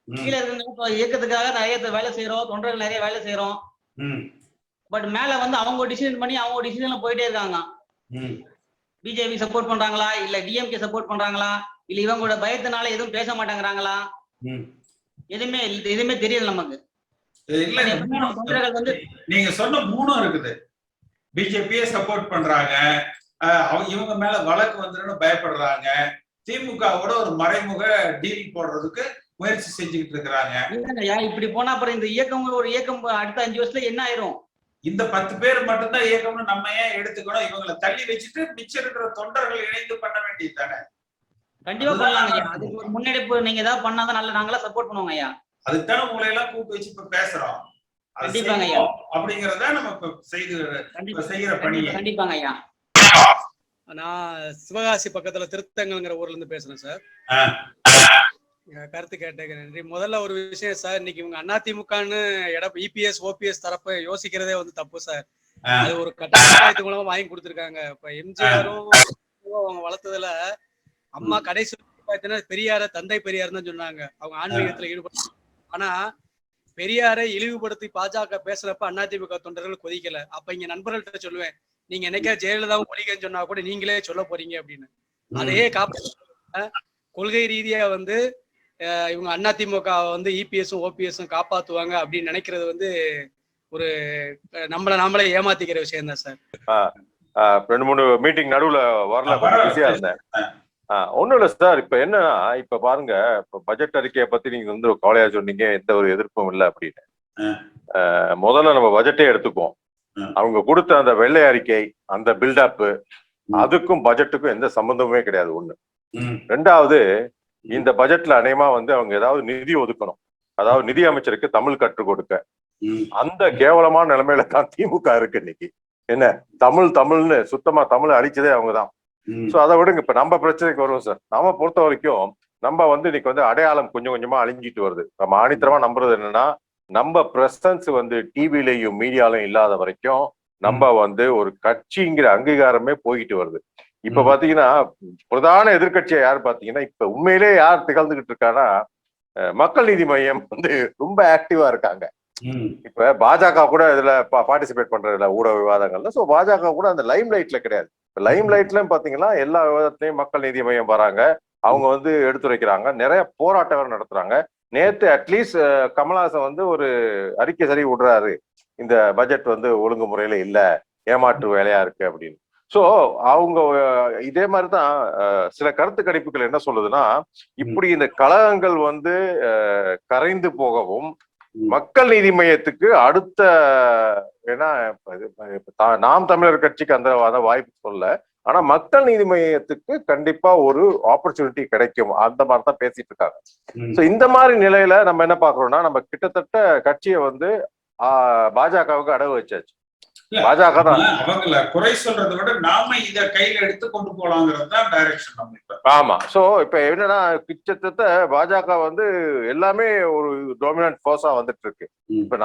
கீழே இருக்கிற இயக்கத்துக்காக நிறைய வேலை செய்யறோம், தொண்டர்கள் நிறைய வேலை செய்யறோம். பட் மேல வந்து அவங்க டிசிஷன் பண்ணி அவங்க டிசிஷன்ல போயிட்டே இருக்காங்க. பிஜேபி சப்போர்ட் பண்றாங்களா, இல்ல டிஎம்கே சப்போர்ட் பண்றாங்களா, இல்ல இவங்களோட பயத்தினால எதுவும் பேச மாட்டேங்கிறாங்களா, எதுவுமே தெரியல நமக்கு. நீங்க சொன்ன மூணும் இருக்குது. பிஜேபியை சப்போர்ட் பண்றாங்க, இவங்க மேல வழக்கு வந்துடும் பயப்படுறாங்க. திமுகவோட ஒரு மறைமுக டீல் போடுறதுக்கு முயற்சி செஞ்சுக்கிட்டு இருக்கிறாங்க. இப்படி போனா அப்புறம் இந்த இயக்கம் ஒரு இயக்கம் அடுத்த 5 வருஷத்துல என்ன ஆயிரும்? இந்த 10 பேர் மட்டும்தான் இயக்கம்னு நம்ம ஏன் எடுத்துக்கணும்? இவங்களை தள்ளி வச்சுட்டு மிச்சம் இருக்கிற தொண்டர்கள் இணைந்து பண்ண வேண்டியது தானே? கண்டிப்பா பண்ணலாங்க ஐயா. அதுக்கு ஒரு முன்னெடுப்பு நீங்க ஏதாவது பண்ணாதான் நல்ல நாங்களா சப்போர்ட் பண்ணுவோங்க ஐயா. அதுக்குதானே உங்களை எல்லாம் கூப்பிட்டு வச்சு இப்ப பேசுறோம். கண்டிப்பாங்க ஐயா. அப்படிங்கறத நம்ம இப்ப செய்கிற பணி. கண்டிப்பாங்க ஐயா. நான் சிவகாசி பக்கத்துல திருத்தங்கல்ங்கிற ஊர்ல இருந்து பேசுறேன் சார். கருத்து கேட்டதுக்கு நன்றி. முதல்ல ஒரு விஷயம் சார், இன்னைக்கு இவங்க அதிமுகன்னு இபிஎஸ் ஓபிஎஸ் தரப்ப யோசிக்கிறதே வந்து தப்பு சார். அது ஒரு கட்டாயத்து மூலமா வாங்கி கொடுத்துருக்காங்க. இப்ப எம்ஜிஆரும் அவங்க வளர்த்ததுல அம்மா கடைசி பெரியார தந்தை பெரியார் தான் சொன்னாங்க. அவங்க ஆன்மீகத்துல ஈடுபட்டு, ஆனா பெரியாரை இழிவுபடுத்தி பாஜக பேசுறப்ப அதிமுக தொண்டர்கள் கொதிக்கல. அப்ப இங்க நண்பர்கள்ட்ட சொல்லுவேன், நீங்க என்னைக்கா ஜெயலலிதாவும் ஒழிகன்னு சொன்னா கூட நீங்களே சொல்ல போறீங்க அப்படின்னு. அதையே காப்பாற்ற கொள்கை ரீதியா வந்து இவங்க அதிமுக வந்து இபிஎஸும் ஓபிஎஸும் காப்பாத்துவாங்க அப்படின்னு நினைக்கிறது வந்து ஒரு நம்மளே ஏமாத்திக்கிற விஷயம் தான் சார். 2-3 மீட்டிங் நடுவுல வரல, கொஞ்சம் பிஸியா இருந்தேன். ஒண்ணும் இல்ல சார். இப்ப என்னன்னா, இப்ப பாருங்க, இப்ப பட்ஜெட் அறிக்கையை பத்தி நீங்க வந்து கவலையா சொன்னீங்க, எந்த ஒரு எதிர்ப்பும் இல்லை அப்படின்னு. முதல்ல நம்ம பட்ஜெட்டே எடுத்துக்குவோம். அவங்க கொடுத்த அந்த வெள்ளை அறிக்கை, அந்த பில்டப், அதுக்கும் பட்ஜெட்டுக்கும் எந்த சம்பந்தமுமே கிடையாது. ஒண்ணு. ரெண்டாவது, இந்த பட்ஜெட்ல அநேகமா வந்து அவங்க ஏதாவது நிதி ஒதுக்கணும், அதாவது நிதி அமைச்சருக்கு தமிழ் கற்றுக் கொடுக்க. அந்த கேவலமான நிலைமையில தான் திமுக இருக்கு இன்னைக்கு. என்ன தமிழ்னு சுத்தமா தமிழை அழிச்சதே அவங்கதான். சோ அதை விடுங்க, இப்ப நம்ம பிரச்சனைக்கு வருவோம் சார். நம்ம பொறுத்த வரைக்கும் நம்ம வந்து இன்னைக்கு வந்து அடையாளம் கொஞ்சம் கொஞ்சமா அழிஞ்சிட்டு வருது. நம்ம ஆணித்தரமா நம்புறது என்னன்னா, நம்ம பிரசன்ஸ் வந்து டிவிலையும் மீடியாலையும் இல்லாத வரைக்கும் நம்ம வந்து ஒரு கட்சிங்கிற அங்கீகாரமே போய்கிட்டு வருது. இப்ப பாத்தீங்கன்னா பிரதான எதிர்கட்சியா யாரு பாத்தீங்கன்னா, இப்ப உண்மையிலே யார் திகழ்ந்துகிட்டு இருக்கான்னா, மக்கள் நீதி மையம் வந்து ரொம்ப ஆக்டிவா இருக்காங்க. இப்ப பாஜக கூட இதுல பார்ட்டிசிபேட் பண்றது இல்ல ஊடக விவாதங்கள்ல. சோ பாஜக கூட அந்த லைம் லைட்ல கிடையாது. இப்ப லைம் லைட்லயும் பாத்தீங்கன்னா எல்லா விவாதத்திலையும் மக்கள் நீதி மையம் வராங்க, அவங்க வந்து எடுத்துரைக்கிறாங்க, நிறைய போராட்டம் நடத்துறாங்க. நேத்து அட்லீஸ்ட் கமல்ஹாசன் வந்து ஒரு அறிக்கை சரி விடுறாரு, இந்த பட்ஜெட் வந்து ஒழுங்குமுறையில இல்ல, ஏமாற்று வேலையா இருக்கு அப்படின்னு. சோ அவங்க இதே மாதிரிதான் சில கருத்து கணிப்புகள் என்ன சொல்லுதுன்னா, இப்படி இந்த கழகங்கள் வந்து கரைந்து போகவும், மக்கள் நீதி மையத்துக்கு அடுத்த ஏன்னா நாம் தமிழர் கட்சிக்கு அந்த வாய்ப்பு சொல்ல, ஆனா மக்கள் நீதி மையத்துக்கு கண்டிப்பா ஒரு ஆப்பர்ச்சுனிட்டி கிடைக்கும், அந்த மாதிரி தான் பேசிட்டு இருக்காங்க. சோ இந்த மாதிரி நிலையில நம்ம என்ன பாக்குறோம்னா, நம்ம கிட்டத்தட்ட கட்சியை வந்து பாஜகவுக்கு அடகு வச்சாச்சு. பாஜக தான் அவங்கள குறை சொல்றதை விட நாம இத கையில எடுத்து கொண்டு போலாங்கிறது தான் டைரக்ஷன் நம்ம இப்ப. ஆமா. சோ இப்ப என்னன்னா, கிட்டத்தட்ட பாஜக வந்து எல்லாமே ஒரு டாமினன்ட் ஃபோர்ஸா வந்துட்டு இருக்கு. இப்ப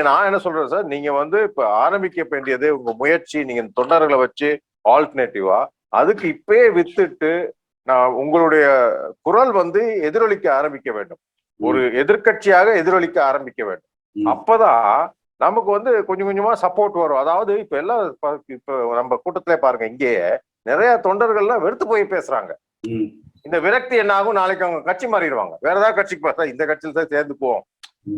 நான் என்ன சொல்றேன் சார், நீங்க வந்து இப்ப ஆரம்பிக்க வேண்டியது உங்க முயற்சி, நீங்க தொண்டர்களை வச்சு ஆல்டர்னேட்டிவா அதுக்கு இப்பயே வித்துட்டு நான் உங்களுடைய குரல் வந்து எதிரொலிக்க ஆரம்பிக்க வேண்டும், ஒரு எதிர்கட்சியாக எதிரொலிக்க ஆரம்பிக்க வேண்டும். அப்பதான் நமக்கு வந்து கொஞ்சம் கொஞ்சமா சப்போர்ட் வரும். அதாவது இப்ப எல்லாம் இப்ப நம்ம கூட்டத்திலே பாருங்க, இங்கேயே நிறைய தொண்டர்கள்லாம் வெறுத்து போய் பேசுறாங்க. இந்த விரக்தி என்ன ஆகும், நாளைக்கு அவங்க கட்சி மாறிடுவாங்க, வேற ஏதாவது கட்சிக்கு பார்த்தா இந்த கட்சியில தான் சேர்ந்து போவோம்,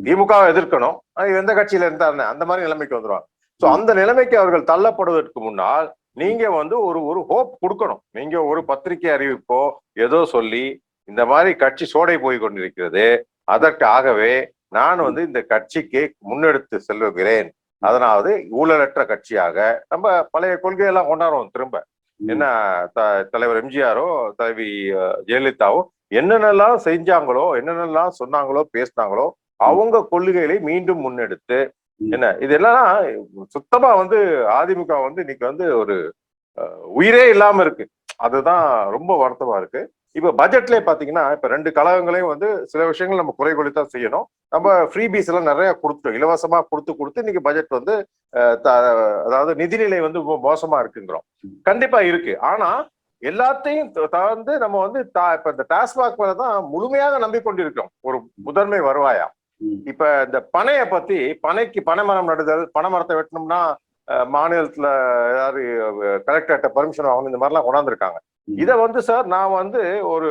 திமுகவை எதிர்க்கணும், எந்த கட்சியில இருந்தாருன்னு அந்த மாதிரி நிலைமைக்கு வந்துருவாங்க. சோ அந்த நிலைமைக்கு அவர்கள் தள்ளப்படுவதற்கு முன்னால் நீங்க வந்து ஒரு ஹோப் கொடுக்கணும். நீங்க ஒரு பத்திரிகை அறிவிப்போ ஏதோ சொல்லி இந்த மாதிரி கட்சி சோடை போய் கொண்டிருக்கிறது, அதற்காகவே நான் வந்து இந்த கட்சிக்கு முன்னெடுத்து செல்லுகிறேன், அதனாவது ஊழலற்ற கட்சியாக நம்ம பழைய கொள்கையெல்லாம் கொண்டாடுவோம் திரும்ப. என்ன தலைவர் எம்ஜிஆரோ தலைவி ஜெயலலிதாவோ என்னென்னலாம் செஞ்சாங்களோ, என்னென்னலாம் சொன்னாங்களோ பேசினாங்களோ, அவங்க கொள்கைகளை மீண்டும் முன்னெடுத்து என்ன இது என்னன்னா, சுத்தமா வந்து அதிமுக வந்து இன்னைக்கு வந்து ஒரு உயிரே இல்லாம இருக்கு. அதுதான் ரொம்ப வருத்தமா இருக்கு. இப்ப பட்ஜெட்லயே பாத்தீங்கன்னா, இப்ப 2 கழகங்களையும் வந்து சில விஷயங்கள் நம்ம குறை கொடுத்தான் செய்யணும். நம்ம ஃப்ரீபீஸ் எல்லாம் நிறைய கொடுத்தோம், இலவசமா கொடுத்து இன்னைக்கு பட்ஜெட் வந்து அதாவது நிதிநிலை வந்து ரொம்ப மோசமா இருக்குங்கிறோம். கண்டிப்பா இருக்கு. ஆனா எல்லாத்தையும் தவிர்த்து நம்ம வந்து இப்ப இந்த டாஸ்மாக் மேலதான் முழுமையாக நம்பிக்கொண்டிருக்கிறோம் ஒரு முதன்மை வருவாயா. இப்ப இந்த பனையை பத்தி, பனைக்கு பனைமரம் நடுதல், பனைமரத்தை வெட்டணும்னா மாநிலத்துல ஏதாவது கலெக்டர்கிட்ட பர்மிஷன் வாங்கணும், இந்த மாதிரிலாம் கொண்டாந்துருக்காங்க. இதை வந்து சார் நான் வந்து ஒரு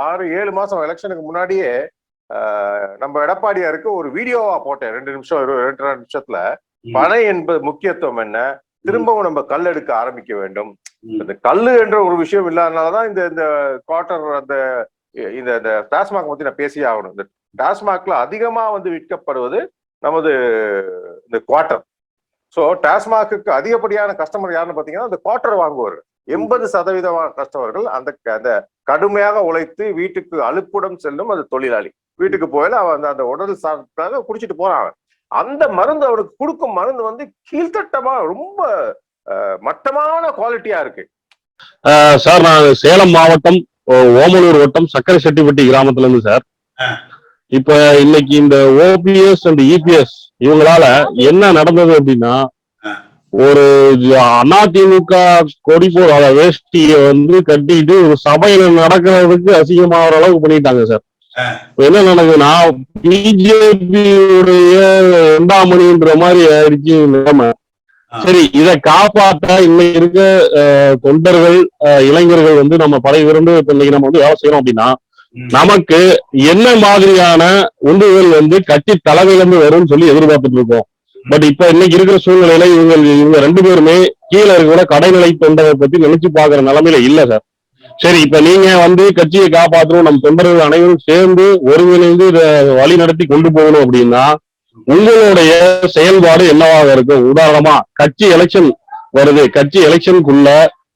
6-7 மாசம் எலெக்ஷனுக்கு முன்னாடியே நம்ம எடப்பாடியாருக்கு ஒரு வீடியோவா போட்டேன், 2 நிமிஷம் 2.5 நிமிஷத்துல. பனை என்பது முக்கியத்துவம் என்ன, திரும்பவும் நம்ம கல் எடுக்க ஆரம்பிக்க வேண்டும். இந்த கல்லு என்ற ஒரு விஷயம் இல்லாதனாலதான் இந்த குவார்டர் இந்த டாஸ்மாக் பத்தி நான் பேசியே ஆகணும். இந்த டாஸ்மாக்ல அதிகமா விற்கப்படுவது நமது இந்த குவார்டர். ஸோ டாஸ்மாக்கு அதிகப்படியான கஸ்டமர் யாருன்னு பாத்தீங்கன்னா இந்த குவார்டர் வாங்குவார்கள். 80% கஸ்டமர்கள் அந்த கடுமையாக உழைத்து வீட்டுக்கு அலுப்புடன் செல்லும் அது தொழிலாளி. வீட்டுக்கு போயில அவன் அந்த உடல் சார்பாக குடிச்சிட்டு போறான். அந்த மருந்து அவனுக்கு கொடுக்கும் மருந்து கீழ்த்தட்டமா ரொம்ப மட்டமான குவாலிட்டியா இருக்கு. சார், நான் சேலம் மாவட்டம் ஓமலூர் வட்டம் சக்கரை செட்டிப்பட்டி கிராமத்துல இருந்து சார். இப்ப இன்னைக்கு இந்த ஓபிஎஸ் அண்ட் இபிஎஸ் இவங்களால என்ன நடந்தது அப்படின்னா, ஒரு அதிமுக கொடி போட வேஷ்டிய கட்டிட்டு ஒரு சபையில நடக்கிறதுக்கு அசிங்கமாகிற அளவுக்கு பண்ணிட்டாங்க சார். என்ன நடக்குதுன்னா, பிஜேபியுடைய 2ஆம் மணின்ற மாதிரி ஆயிடுச்சு நிலைமை. சரி, இதை காப்பாற்ற இன்னைக்கு இருக்க தொண்டர்கள் இளைஞர்கள் நம்ம படை விருந்து இன்னைக்கு நம்ம வேலை செய்யறோம் அப்படின்னா, நமக்கு என்ன மாதிரியான உந்துதல் கட்சி தலைமையிலிருந்து வரும்னு சொல்லி எதிர்பார்த்துட்டு இருக்கோம். பட் இப்ப இன்னைக்கு இருக்கிற சூழ்நிலையில இவங்க 2 பேருமே கீழே இருக்கிற கடைநிலை தொண்டரை பத்தி நினைச்சு பாக்குற நிலைமையில இல்ல சார். சரி, இப்ப நீங்க கட்சியை காப்பாற்றணும், நம்ம தொண்டர்கள் அனைவரும் சேர்ந்து ஒருங்கிணைந்து இதை வழி நடத்தி கொண்டு போகணும் அப்படின்னா உங்களுடைய செயல்பாடு என்னவாக இருக்கும்? உதாரணமா கட்சி எலெக்ஷன் வருது, கட்சி எலெக்ஷனுக்குள்ள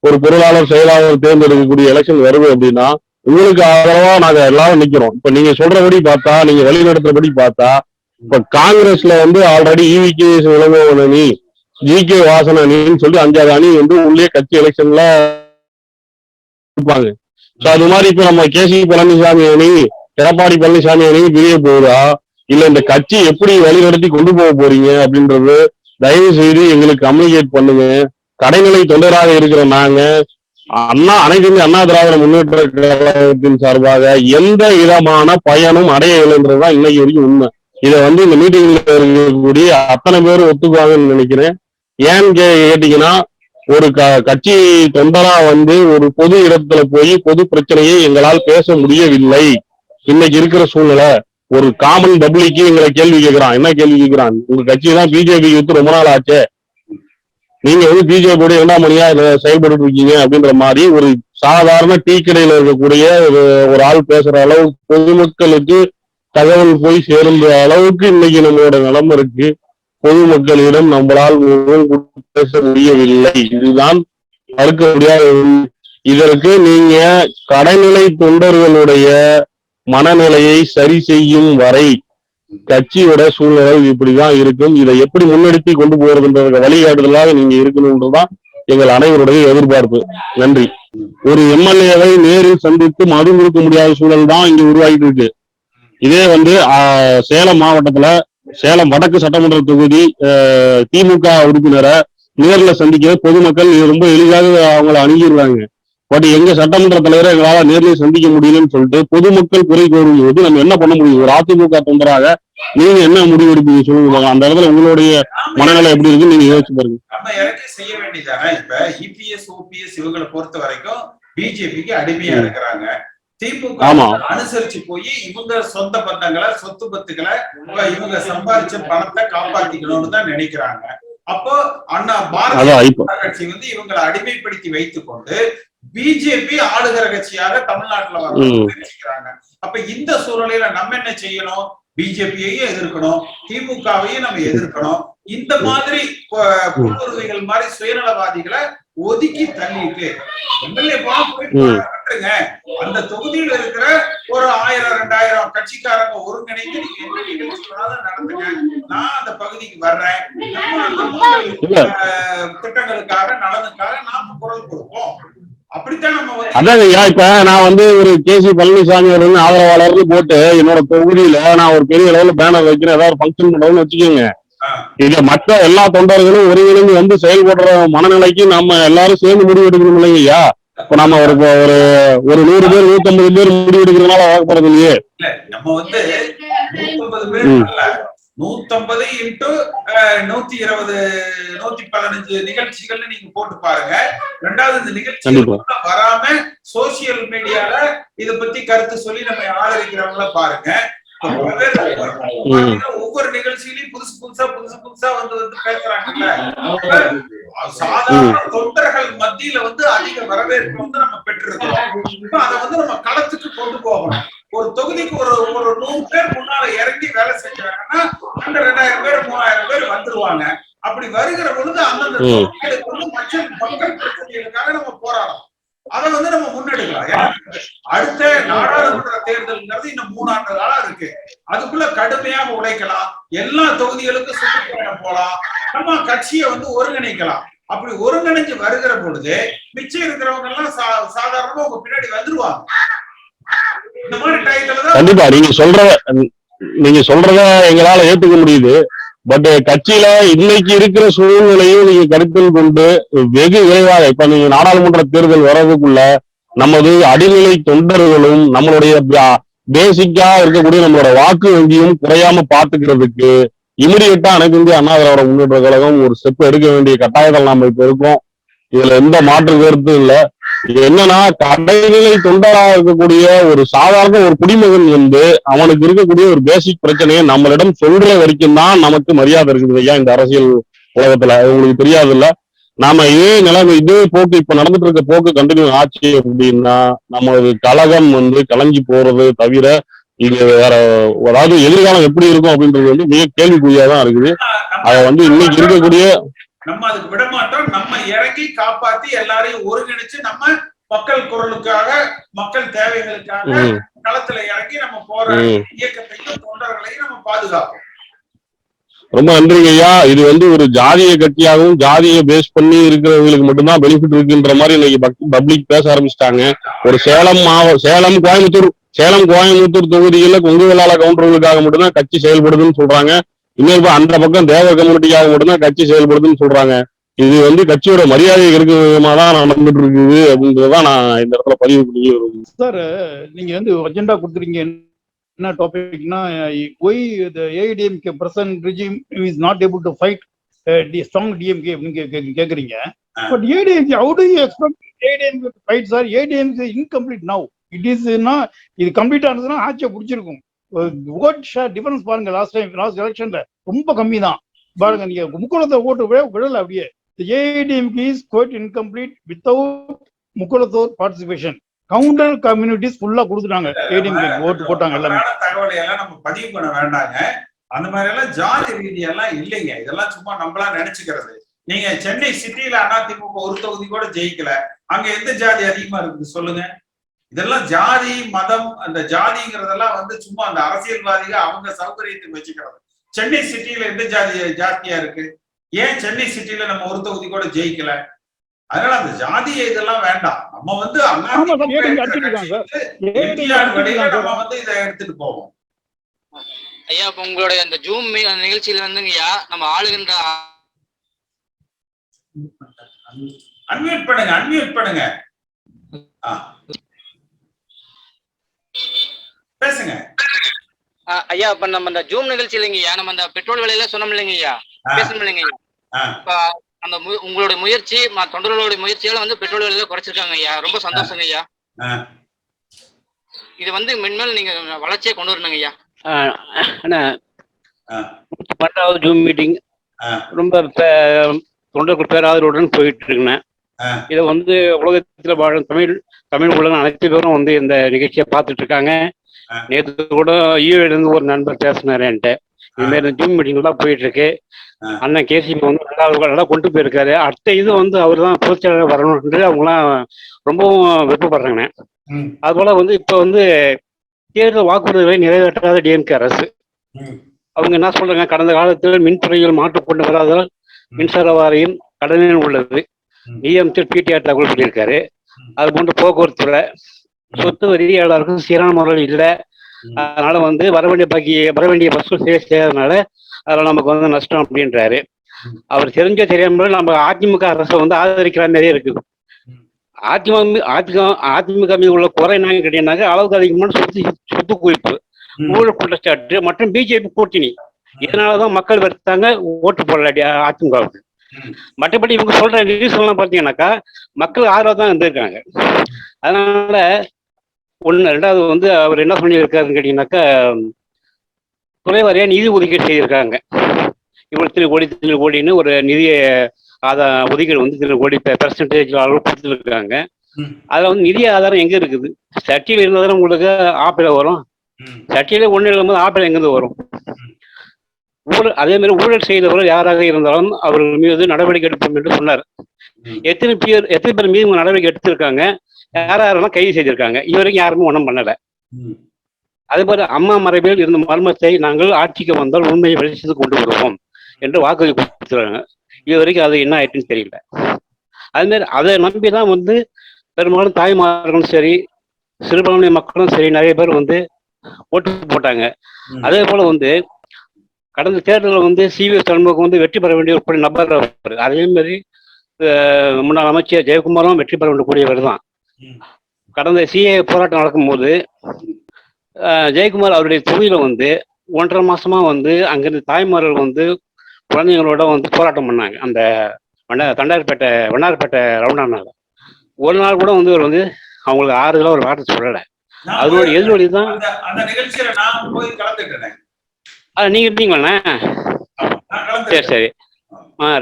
ஒரு பொருளாளர் செயலாளர் தேர்ந்தெடுக்கக்கூடிய எலெக்ஷன் வருது அப்படின்னா உங்களுக்கு ஆதரவா நாங்க எல்லாரும் நிக்கிறோம். இப்ப நீங்க சொல்றபடி பார்த்தா, நீங்க வழி நடத்துறபடி பார்த்தா, இப்ப காங்கிரஸ்ல ஆல்ரெடி இவிகே இளங்கோவன் அணி, ஜி.கே. வாசன் அணின்னு சொல்லி 5வது அணி உள்ளே கட்சி எலெக்ஷன்ல இருப்பாங்க. அது மாதிரி இப்ப நம்ம கே.சி. பழனிசாமி அணி, எடப்பாடி பழனிசாமி அணி பிரிய போகுதா, இல்ல இந்த கட்சி எப்படி வழி நடத்தி கொண்டு போக போறீங்க அப்படின்றது தயவு செய்து எங்களுக்கு கம்யூனிகேட் பண்ணுங்க. கடைநிலை தொண்டராக இருக்கிற நாங்க அனைத்து இந்திய அண்ணா திராவிட முன்னேற்ற கழகத்தின் சார்பாக எந்த விதமான பயனும் அடையவில்லைன்றதுதான் இன்னைக்கு வரைக்கும் உண்மை. இதை இந்த மீட்டிங்ல இருக்கக்கூடிய அத்தனை பேரும் ஒத்துக்குவாங்கன்னு நினைக்கிறேன். ஏன்னு கேட்டீங்கன்னா, ஒரு கட்சி தொண்டரா ஒரு பொது இடத்துல போய் பொது பிரச்சனையை எங்களால் பேச முடியவில்லை. இன்னைக்கு இருக்கிற சூழ்நிலை ஒரு காமன் பப்ளிக்கு எங்களை கேள்வி கேட்கிறான். என்ன கேள்வி கேட்கிறான்? உங்க கட்சி தான் பிஜேபி ரொம்ப நாள் ஆச்சு, நீங்க பிஜேபியோட 2ஆம் மணியா செயல்பட்டு இருக்கீங்க அப்படின்ற மாதிரி ஒரு சாதாரண டீ கடையில இருக்கக்கூடிய ஒரு ஆள் பேசுற அளவுக்கு பொதுமக்களுக்கு தகவல் போய் சேருந்த அளவுக்கு இன்னைக்கு நம்மளோட நிலைமை இருக்கு. பொதுமக்களிடம் நம்மளால் பேச முடியவில்லை. இதுதான் மறுக்க முடியாத. இதற்கு நீங்க கடைநிலை தொண்டர்களுடைய மனநிலையை சரி செய்யும் வரை கட்சியோட சூழ்நிலை இப்படிதான் இருக்கும். இதை எப்படி முன்னெடுத்து கொண்டு போறதுன்ற வழிகாட்டுதலாக நீங்க இருக்கணும்ன்றதுதான் எங்கள் அனைவருடைய எதிர்பார்ப்பு. நன்றி. ஒரு எம்எல்ஏவை நேரில் சந்தித்து மது கொடுக்க முடியாத சூழல் தான் இங்க உருவாகிட்டு இருக்கு. இதே சேலம் மாவட்டத்துல சேலம் வடக்கு சட்டமன்ற தொகுதி திமுக உறுப்பினரை நேர்ல சந்திக்க பொதுமக்கள் ரொம்ப எளிதாக அவங்களை அணுகிடுறாங்க. பட் எங்க சட்டமன்ற தலைவரை எங்களால நேரில் சந்திக்க முடியலன்னு சொல்லிட்டு பொதுமக்கள் குறை கோரும் போது நம்ம என்ன பண்ண முடியும்? ஒரு அதிமுக தொண்டராக நீங்க என்ன முடிவு எடுப்பீங்க சொல்லுங்க. அந்த இடத்துல உங்களுடைய மனநிலை எப்படி இருக்குன்னு நீங்க யோசிச்சு பாருங்க. நம்ம இறக்கி செய்ய வேண்டியதானே. இப்ப இபிஎஸ் ஓபிஎஸ் இவங்களை பொறுத்த வரைக்கும் பிஜேபிக்கு அடிமையா இருக்கிறாங்க. திமுக அனுசரிச்சு போய் இவங்க சொந்த பந்தங்களை சொத்து பத்துக்களை இவங்க சம்பாதிச்ச பணத்தை காப்பாத்திக்கணும்னு தான் நினைக்கிறாங்க. அப்போ அண்ணா பாரதிய கட்சி இவங்களை அடிமைப்படுத்தி வைத்துக் கொண்டு பிஜேபி ஆளுகிற கட்சியாக தமிழ்நாட்டுல வர முயற்சிக்கிறாங்க. அப்ப இந்த சூழ்நிலையில நம்ம என்ன செய்யணும்? பிஜேபியையும் எதிர்க்கணும், திமுகவையும் நம்ம எதிர்க்கணும். இந்த மாதிரி பொருளுரிமைகள் மாதிரி சுயநலவாதிகளை ஒதுக்கி தள்ளிட்டு எம்எல்ஏ போட்டுருங்க. அந்த தொகுதியில் இருக்கிற ஒரு 1000-2000 கட்சிக்காரங்க ஒருங்கிணைந்து நீங்க என்ன நிகழ்ச்சி நடந்துங்க, நான் அந்த பகுதிக்கு வர்றேன், திட்டங்களுக்காக நலனுக்காக நாம குரல் கொடுப்போம். அப்படித்தான் நம்ம அதாங்கய்யா. இப்ப நான் ஒரு கே.சி. பழனிசாமி ஆதரவாளர்னு போட்டு என்னோட தொகுதியில நான் ஒரு பெரிய அளவுல பேனர் வைக்கிறேன், ஏதாவது ஒரு ஃபங்க்ஷன் பண்றோம்னு வச்சுக்கோங்க. இத மற்ற எல்லா தொண்டர்களும் ஒருங்கிணைந்து செயல்படுற மனநிலைக்கு நம்ம எல்லாரும் சேர்ந்து முடிவு எடுக்கணும் இல்லைங்கய்யா. இப்ப நம்ம ஒரு 100 பேர் 150 பேர் முடிவு எடுக்கிறதுனால ஆகப்படுறது இல்லையே. நம்ம 150 பேர் 150 இன்டு 120 115 நிகழ்ச்சிகள்னு நீங்க போட்டு பாருங்க. ரெண்டாவது இந்த நிகழ்ச்சி வராம சோசியல் மீடியால இத பத்தி கருத்து சொல்லி நம்ம ஆதரிக்கிறவங்கள பாருங்க. ஒவ்வொரு நிகழ்ச்சியிலையும் புதுசு புதுசா பேசுறாங்கல்ல. சாதாரண தொண்டர்கள் மத்தியில வந்து அதிக வரவேற்பு வந்து நம்ம பெற்றிருக்கிறோம். அதை வந்து நம்ம களத்துக்கு கொண்டு போகணும். ஒரு தொகுதிக்கு ஒரு 100 பேர் முன்னால இறங்கி வேலை செஞ்சாங்கன்னா அந்த 2000 பேர் 3000 பேர் வந்துருவாங்க. அப்படி வருகிற பொழுது அந்தந்த தொகுதிகளுக்கு வந்து மக்கள் பிரச்சனைகளுக்காக நம்ம போராடலாம். அதை வந்து நம்ம முன்னெடுக்கலாம். அடுத்த நாடாளுமன்ற தேர்தல்ங்கிறது இன்னும் 3 ஆண்டு காலம் இருக்கு. அதுக்குள்ள கடுமையாக உழைக்கலாம். எல்லா தொகுதிகளுக்கும் சுற்றுப்பயணம் போலாம். நம்ம கட்சியை வந்து ஒருங்கிணைக்கலாம். அப்படி ஒருங்கிணைஞ்சு வருகிற பொழுது மிச்சம் இருக்கிறவங்க எல்லாம் சாதாரணமா உங்க பின்னாடி வந்துருவாங்க. இந்த மாதிரி டயத்துல தான் கண்டிப்பா நீங்க சொல்றத எங்களால ஏத்துக்க முடியுது. பட் கட்சியில இன்னைக்கு இருக்கிற சூழ்நிலையும் நீங்க கருத்தில் கொண்டு வெகு விரைவாக இப்ப நீங்க நாடாளுமன்ற தேர்தல் வர்றதுக்குள்ள நமது அடிநிலை தொண்டர்களும் நம்மளுடைய பேசிக்கா இருக்கக்கூடிய நம்மளோட வாக்கு வங்கியும் குறையாம பாத்துக்கிறதுக்கு இமிடியேட்டா அனைத்து இந்திய அண்ணா திராவிட முன்னேற்ற கழகம் ஒரு ஸ்டெப் எடுக்க வேண்டிய கட்டாயத்தில் நாம இப்ப இருக்கோம். இதுல எந்த மாற்று கருத்தும் இல்ல. என்னன்னா கடைநிலை தொண்டரா இருக்கக்கூடிய ஒரு சாதாரண ஒரு குடிமகன் வந்து அவனுக்கு இருக்கக்கூடிய ஒரு பேசிக் பிரச்சனையை நம்மளிடம் சொல்ற வரைக்கும் தான் நமக்கு மரியாதை இருக்குது ஐயா இந்த அரசியல் உலகத்துல. உங்களுக்கு தெரியாது இல்ல, நாம இதே போக்கு இப்ப நடந்துட்டு இருக்க போக்கு கண்டினியூ ஆச்சு அப்படின்னா நமது கழகம் வந்து கலங்கி போறது தவிர இங்க வேற அதாவது எதிர்காலம் எப்படி இருக்கும் அப்படின்றது வந்து மிக கேள்விக்குறியாதான் இருக்குது. அதை வந்து இன்னைக்கு இருக்கக்கூடிய நம்ம அதுக்கு விட மாட்டோம். நம்ம இறங்கி காப்பாத்தி எல்லாரையும் ஒருங்கிணைச்சு நம்ம மக்கள் குரலுக்காக மக்கள் தேவைகளுக்காக களத்துல இறங்கி நம்ம போற இயக்கத்தையும் தொண்டர்களையும் நம்ம பாதுகாப்போம். ரொம்ப நன்றிங்க ஐயா. இது வந்து ஒரு ஜாதிய கட்சியாகவும் ஜாதியை பேஸ் பண்ணி இருக்கிறவங்களுக்கு மட்டும்தான் பெனிஃபிட் இருக்குன்ற மாதிரி இன்னைக்கு பப்ளிக் பேச ஆரம்பிச்சிட்டாங்க. ஒரு சேலம் கோயம்புத்தூர் தொகுதிகளில் கொங்கு வேளாள கவுண்டர்களுக்காக மட்டும்தான் கட்சி செயல்படுதுன்னு சொல்றாங்க. இன்னொரு அந்த பக்கம் தேவ கம்யூனிட்டிக்காக மட்டும்தான் கட்சி செயல்படுதுன்னு சொல்றாங்க. இது வந்து கட்சியோட மரியாதை இருக்கிற விதமா தான் நடந்துட்டு இருக்குது அப்படின்றதான் நான் இந்த இடத்துல பதிவு பண்ணி சார். நீங்க வந்து அஜெண்டா கொடுத்துருக்கீங்க. என்ன டாபிக்னா why the AIADMK present regime is not able to fight the strong DMK அப்படின்னு கேக்குறீங்க. But ADMK how do you expect ADMK to fight sir? ADMK incomplete now. It is இது கம்ப்ளீட் ஆனதுன்னா ஆட்சியை பிடிச்சிருக்கும். ஓட் ஷேர் டிஃபரன்ஸ் பாருங்க. லாஸ்ட் எலெக்ஷன்ல ரொம்ப கம்மி தான் பாருங்க. நீங்க முக்குளத்தை ஓட்டு விடல அப்படியே. AIADMK is quite incomplete without Mukkulathor participation. Gounder communities ஃபுல்லா கொடுத்துட்டாங்க. ஏடிஎம்கே ஓட்டு போட்டாங்க. எல்லாமே தகவலை எல்லாம் நம்ம பதிவு பண்ண வேண்டாங்க. அந்த மாதிரி எல்லாம் ஜாதி ரீதியெல்லாம் இல்லைங்க. இதெல்லாம் சும்மா நம்மளா நினைச்சுக்கிறது. நீங்க சென்னை சிட்டியில அதிமுக ஒரு தொகுதி கூட ஜெயிக்கல. அங்க எந்த ஜாதி அதிகமா இருக்குது சொல்லுங்க. இதெல்லாம் ஜாதி மதம் அந்த ஜாதிங்கிறதெல்லாம் வந்து சும்மா அந்த அரசியல்வாதிகள் அவங்க சௌகரியத்துக்கு வச்சுக்கிறது. சென்னை சிட்டியில எந்த ஜாதியா இருக்கு? ஏன் சென்னை சிட்டியில நம்ம ஒரு தொகுதி கூட ஜெயிக்கல? அதனால அந்த ஜாதிய இதெல்லாம் வேண்டாம். நம்ம வந்து நம்ம வந்து இதை எடுத்துட்டு போவோம். ஐயா இப்ப உங்களுடைய அந்த ஜூம் நிகழ்ச்சியில வந்துங்கய்யா நம்ம ஆளுகின்ற அன்மியூட் பண்ணுங்க பேசுங்க ஐயா. இப்ப நம்ம இந்த ஜூம் நிகழ்ச்சி இல்லைங்கய்யா, நம்ம அந்த பெட்ரோல் விலையில சொன்னோம் இல்லைங்கய்யா, பேசணும் இல்லைங்கய்யா. இப்ப அந்த உங்களுடைய முயற்சி தொண்டர்களுடைய முயற்சியால வந்து பெட்ரோல் விலையில குறைச்சிருக்காங்க ஐயா. ரொம்ப சந்தோஷங்க ஐயா. இது வந்து மென்மேல் நீங்க வளர்ச்சியை கொண்டு வரணுங்க ஐயா. 12வது ஜூம் மீட்டிங் ரொம்ப தொண்டர்கள் பேராதரவுடன் போயிட்டு இருக்குண்ணேன். இதை வந்து உலகத்துல வாழும் தமிழ் உலகம் அனைத்து பேரும் வந்து இந்த நிகழ்ச்சியை பார்த்துட்டு இருக்காங்க. நேற்று கூட ஈரோடு ஒரு நண்பர் பேசினாரு என்கிட்ட. இதுமாரி ஜூம் மீட்டிங் தான் போயிட்டு இருக்கு. அண்ணன் கேசிபி வந்து நல்லா கொண்டு போயிருக்காரு. அடுத்த இது வந்து அவர் தான் பொதுச்செயலாளர் வரணும்ன்றது அவங்களாம் ரொம்பவும் விருப்பப்படுறாங்கண்ணே. அதுபோல வந்து இப்ப வந்து தேர்தல் வாக்குறுதிகளை நிறைவேற்றாத டிஎம்கே அரசு அவங்க என்ன சொல்றாங்க, கடந்த காலத்தில் மின்துறையில் மாற்றம் கொண்டு வராததால் மின்சார வாரியம் கடனில் உள்ளது. நிதியமைச்சர் பிடிஆர் தகவல் சொல்லியிருக்காரு. அது போன்ற போக்குவரத்துறை சொத்து வரியாளருக்கும் சீரான முறையில் இல்லை. அதனால வந்து வரவேண்டிய பஸ்கள் சேவை செய்யாதனால அதனால நமக்கு வந்து நஷ்டம் அப்படின்றாரு. அவர் தெரியாம நம்ம அதிமுக அரசை வந்து ஆதரிக்கிற மாதிரியே இருக்குது. அதிமுக மீது உள்ள குறை என்னன்னு கேட்டீங்கன்னாக்க அளவுக்கு அதிகமான சொத்து குவிப்பு, ஊழல் குற்றச்சாட்டு மற்றும் பிஜேபி கூட்டணி. இதனாலதான் மக்கள் வெறுத்தாங்க, ஓட்டு போடல அதிமுகவுக்கு. மற்றபடி இவங்க சொல்ற நியூஸ் எல்லாம் பாத்தீங்கன்னாக்கா மக்கள் ஆதரவு தான் இருந்திருக்காங்க. அதனால ரெண்டாவது வந்து அவர் என்ன பண்ணியிருக்காருன்னு கேட்டீங்கன்னாக்கா துறை வாரியா நிதி ஒதுக்கீடு செய்திருக்காங்க. இவ்வளவு கோடின்னு ஒரு நிதியை ஒதுக்கீடு வந்து இத்தனை கோடி பெர்சன்டேஜ் அளவு கொடுத்துருக்காங்க. அதுல வந்து நிதி ஆதாரம் எங்க இருக்குது? சட்டியில் இருந்தாலும் உங்களுக்கு ஆப்பிள் வரும், சட்டியில ஒண்ணு இல்லாமல் ஆப்பிள் எங்கிருந்து வரும்? அதே மாதிரி ஊழல் செய்தவர்கள் யாராக இருந்தாலும் அவர்கள் மீது நடவடிக்கை எடுப்போம் என்று சொன்னார். எத்தனை பேர் மீது நடவடிக்கை எடுத்திருக்காங்க? யாரெல்லாம் கைது செய்திருக்காங்க? இதுவரைக்கும் யாருமே ஒன்றும் பண்ணல. அதே போல அம்மா மறைவில் இருந்த மர்மத்தை நாங்கள் ஆட்சிக்கு வந்தால் உண்மையை வெளிச்சத்து கொண்டு வருவோம் என்று வாக்குறுதி கொடுத்துருக்காங்க. இது வரைக்கும் அது என்ன ஆயிட்டுன்னு தெரியல. அது மாதிரி அதை நம்பிதான் வந்து பெரும்பாலும் தாய்மார்களும் சரி, சிறுபான்மை மக்களும் சரி, நிறைய பேர் வந்து ஓட்டு போட்டாங்க. அதே போல வந்து கடந்த தேர்தலில் வந்து சிவி சண்முகம் வந்து வெற்றி பெற வேண்டிய ஒரு நபர். அதே மாதிரி முன்னாள் அமைச்சர் ஜெயக்குமாரும் வெற்றி பெற வேண்டியக்கூடியவர் தான். கடந்த சிஏ போராட்டம் நடக்கும்போது ஜெயக்குமார் அவருடைய தொகுதியில வந்து 1.5 மாசமா வந்து அங்கிருந்து தாய்மார்கள் வந்து குழந்தைங்களோட வந்து போராட்டம் பண்ணாங்க. அந்த வண்ணாரப்பேட்டை ரவுண்டானால ஒரு நாள் கூட வந்து இவர் வந்து அவங்களுக்கு ஆறுதலா ஒரு வார்த்தை சொல்லலை. அதோட எதிரொலி தான் அந்த நிகழ்ச்சியில நான் போய் கலந்துட்டேன். நீங்க இருந்தீங்களாண்ணே? சரி சரி,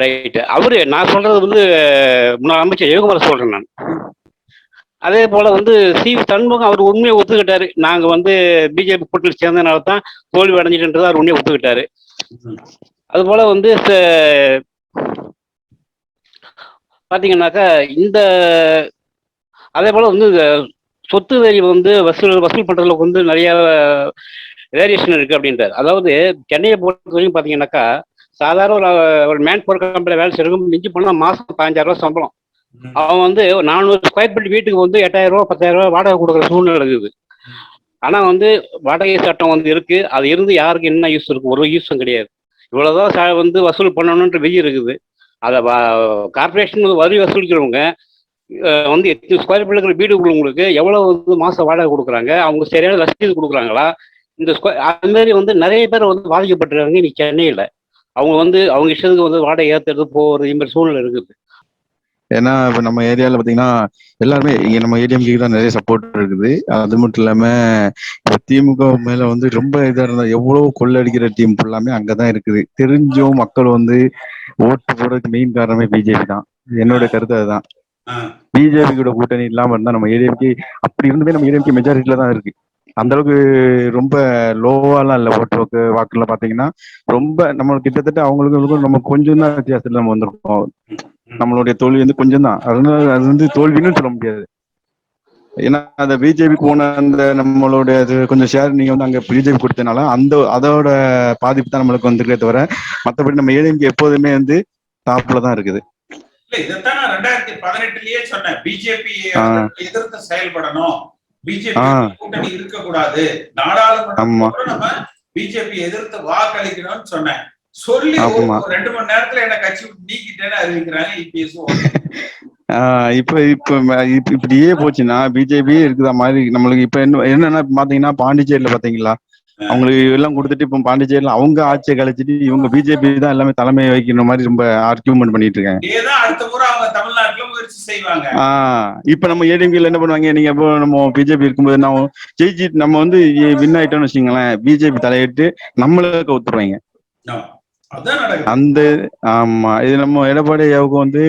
ரைட்டு. அவரு நான் சொல்றது வந்து முன்னாள் அமைச்சர் ஜெயக்குமார் சொல்றேன் நான். அதே போல வந்து சிவி சண்முகம் அவர் உண்மையை ஒத்துக்கிட்டாரு. நாங்க வந்து பிஜேபி கூட்டத்தில் சேர்ந்ததுனால தான் தோல்வி அடைஞ்சிட்டுன்றதை அவர் உண்மையை ஒத்துக்கிட்டாரு. அது போல வந்து பாத்தீங்கன்னாக்கா இந்த அதே போல வந்து சொத்து வரி வந்து வசூல் பண்றதுல வந்து நிறைய வேரியேஷன் இருக்கு அப்படின்றாரு. அதாவது சென்னையை பொறுத்த வரைக்கும் பாத்தீங்கன்னாக்கா சாதாரண ஒரு மேன் பவர் கம்பெனியில் வேலை செய்யறவங்க மிஞ்சி போனா மாசம் 15,000 ரூபாய் சம்பளம். அவன் வந்து 400 ஸ்கொயர் ஃபீட் வீட்டுக்கு வந்து 8,000 ரூபாய் 10,000 ரூபாய் வாடகை கொடுக்குற சூழ்நிலை இருக்குது. ஆனா வந்து வாடகை சட்டம் வந்து இருக்கு. அது இருந்து யாருக்கு என்ன யூஸ் இருக்கு? ஒரு யூஸும் கிடையாது. இவ்வளவுதான் வந்து வசூல் பண்ணணுன்ற விதி இருக்குது. அதை கார்பரேஷன் வரி வசூலிக்கிறவங்க வந்து 8 ஸ்கொயர் ஃபீட் இருக்கிற வீடு உங்களுக்கு எவ்வளவு வந்து மாசம் வாடகை கொடுக்குறாங்க? அவங்க சரியான ரசீது கொடுக்குறாங்களா? இந்த அது மாதிரி வந்து நிறைய பேர் வந்து பாதிக்கப்பட்டிருக்காங்க இன்னைக்கு சென்னையில. அவங்க வந்து அவங்க இஷ்டத்துக்கு வந்து வாடகை ஏற்றுறது போகிறது இந்த மாதிரி சூழ்நிலை இருக்குது. ஏன்னா இப்போ நம்ம ஏரியாவில் பார்த்தீங்கன்னா எல்லாருமே இங்கே நம்ம ஏடிஎம்கே தான் நிறைய சப்போர்ட் இருக்குது. அது மட்டும் இல்லாமல் இப்போ திமுக மேலே வந்து ரொம்ப இதாக இருந்தால் எவ்வளோ கொள்ளடிக்கிற டீம் ஃபுல்லாமே அங்கே தான் இருக்குது. தெரிஞ்சும் மக்கள் வந்து ஓட்டு போடுறதுக்கு மெயின் காரணமே பிஜேபி தான். என்னோட கருத்து அதுதான். பிஜேபி கூட கூட்டணி இல்லாமல் இருந்தால் நம்ம ஏடிஎம்கே அப்படி இருந்துமே நம்ம ஏடிஎம்கே மெஜாரிட்டியில தான் இருக்கு. அந்த அளவுக்கு ரொம்ப லோவாலாம் இல்லை. ஓட்டு வாக்குல பாத்தீங்கன்னா ரொம்ப நம்ம கிட்டத்தட்ட அவங்களுக்கும் நம்ம கொஞ்சம் தான் வித்தியாசத்துல நம்ம வந்திருக்கோம். நம்மளுடைய தோல்வி வந்து கொஞ்சம் தான். அதனால அது வந்து தோல்வின்னு சொல்ல முடியாது. ஏன்னா அந்த பிஜேபி போன அந்த நம்மளுடைய அது கொஞ்சம் ஷேர் நீங்க வந்து அங்க பிஜேபி கொடுத்தனால அதோட பாதிப்பு தான் நம்மளுக்கு வந்திருக்கே தவிர மற்றபடி நம்ம ஏடிஎம்கே எப்போதுமே வந்து டாப்ல தான் இருக்குது. இல்ல இதைத்தான் நான் 2018லயே சொன்னேன். பிஜேபி எதிர்த்து செயல்படணும், பிஜேபி கூட்டணி இருக்கக்கூடாது, நாடாளுமன்றம் நம்ம பிஜேபி எதிர்த்து வாக்களிக்கணும்னு சொன்னேன். சொல்லி 2 மணி நேரத்துல என்ன கட்சி நீக்கிட்டேன்னு அறிவிக்கிறாங்க இபிஎஸ். இப்ப இப்படியே போச்சுன்னா பிஜேபியே இருக்குதா மாதிரி நம்மளுக்கு இப்ப என்னன்னா பாத்தீங்கன்னா பாண்டிச்சேரியில பாத்தீங்களா அவங்களுக்கு எல்லாம் கொடுத்துட்டு இப்ப பாண்டிச்சேரியில அவங்க ஆட்சியை கழிச்சிட்டு இவங்க பிஜேபி தான் எல்லாமே தலைமை வைக்கிற மாதிரி ரொம்ப ஆர்கியூமெண்ட் பண்ணிட்டு இருக்காங்க. இப்ப நம்ம ஏடிஎம்கேல என்ன பண்ணுவாங்க, நீங்க இப்போ நம்ம பிஜேபி இருக்கும்போது நம்ம வந்து வின் ஆயிட்டோம்னு வச்சுங்களேன், பிஜேபி தலையிட்டு நம்மள கவுத்துருவாங்க. அந்த ஆமா இது நம்ம எடப்பாடியாவுக்கு வந்து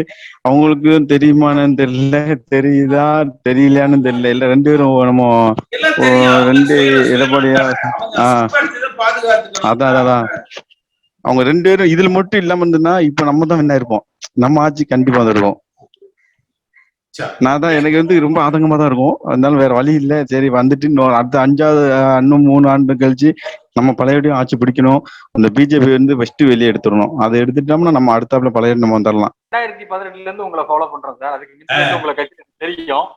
அவங்களுக்கு தெரியுமான்னு தெரியல, தெரியுதா தெரியலையான்னு தெரியல. இல்ல 2 பேரும் நம்ம 2 எடப்பாடியா அதான் அவங்க 2 பேரும் இதுல மட்டும் இல்லாம இருந்ததுன்னா இப்ப நம்ம தான் என்ன இருப்போம், நம்ம ஆட்சி கண்டிப்பா வந்துருவோம். நான் தான் எனக்கு வந்து ரொம்ப ஆதங்கமா தான் இருக்கும். அதனால வேற வழி இல்லை. சரி வந்துட்டு அடுத்த 3 ஆண்டு கழிச்சு நம்ம பழையபடியும் ஆட்சி பிடிக்கணும். அந்த பிஜேபி வந்து ஃபர்ஸ்ட் வெளியே எடுத்துடணும். அதை எடுத்துட்டோம்னா நம்ம அடுத்தாப்புல பழைய நம்ம வந்துடலாம். 2018ல இருந்து உங்களை ஃபாலோ பண்றோம் சார். அதுக்கு உங்களை கட்சி தெரியும்.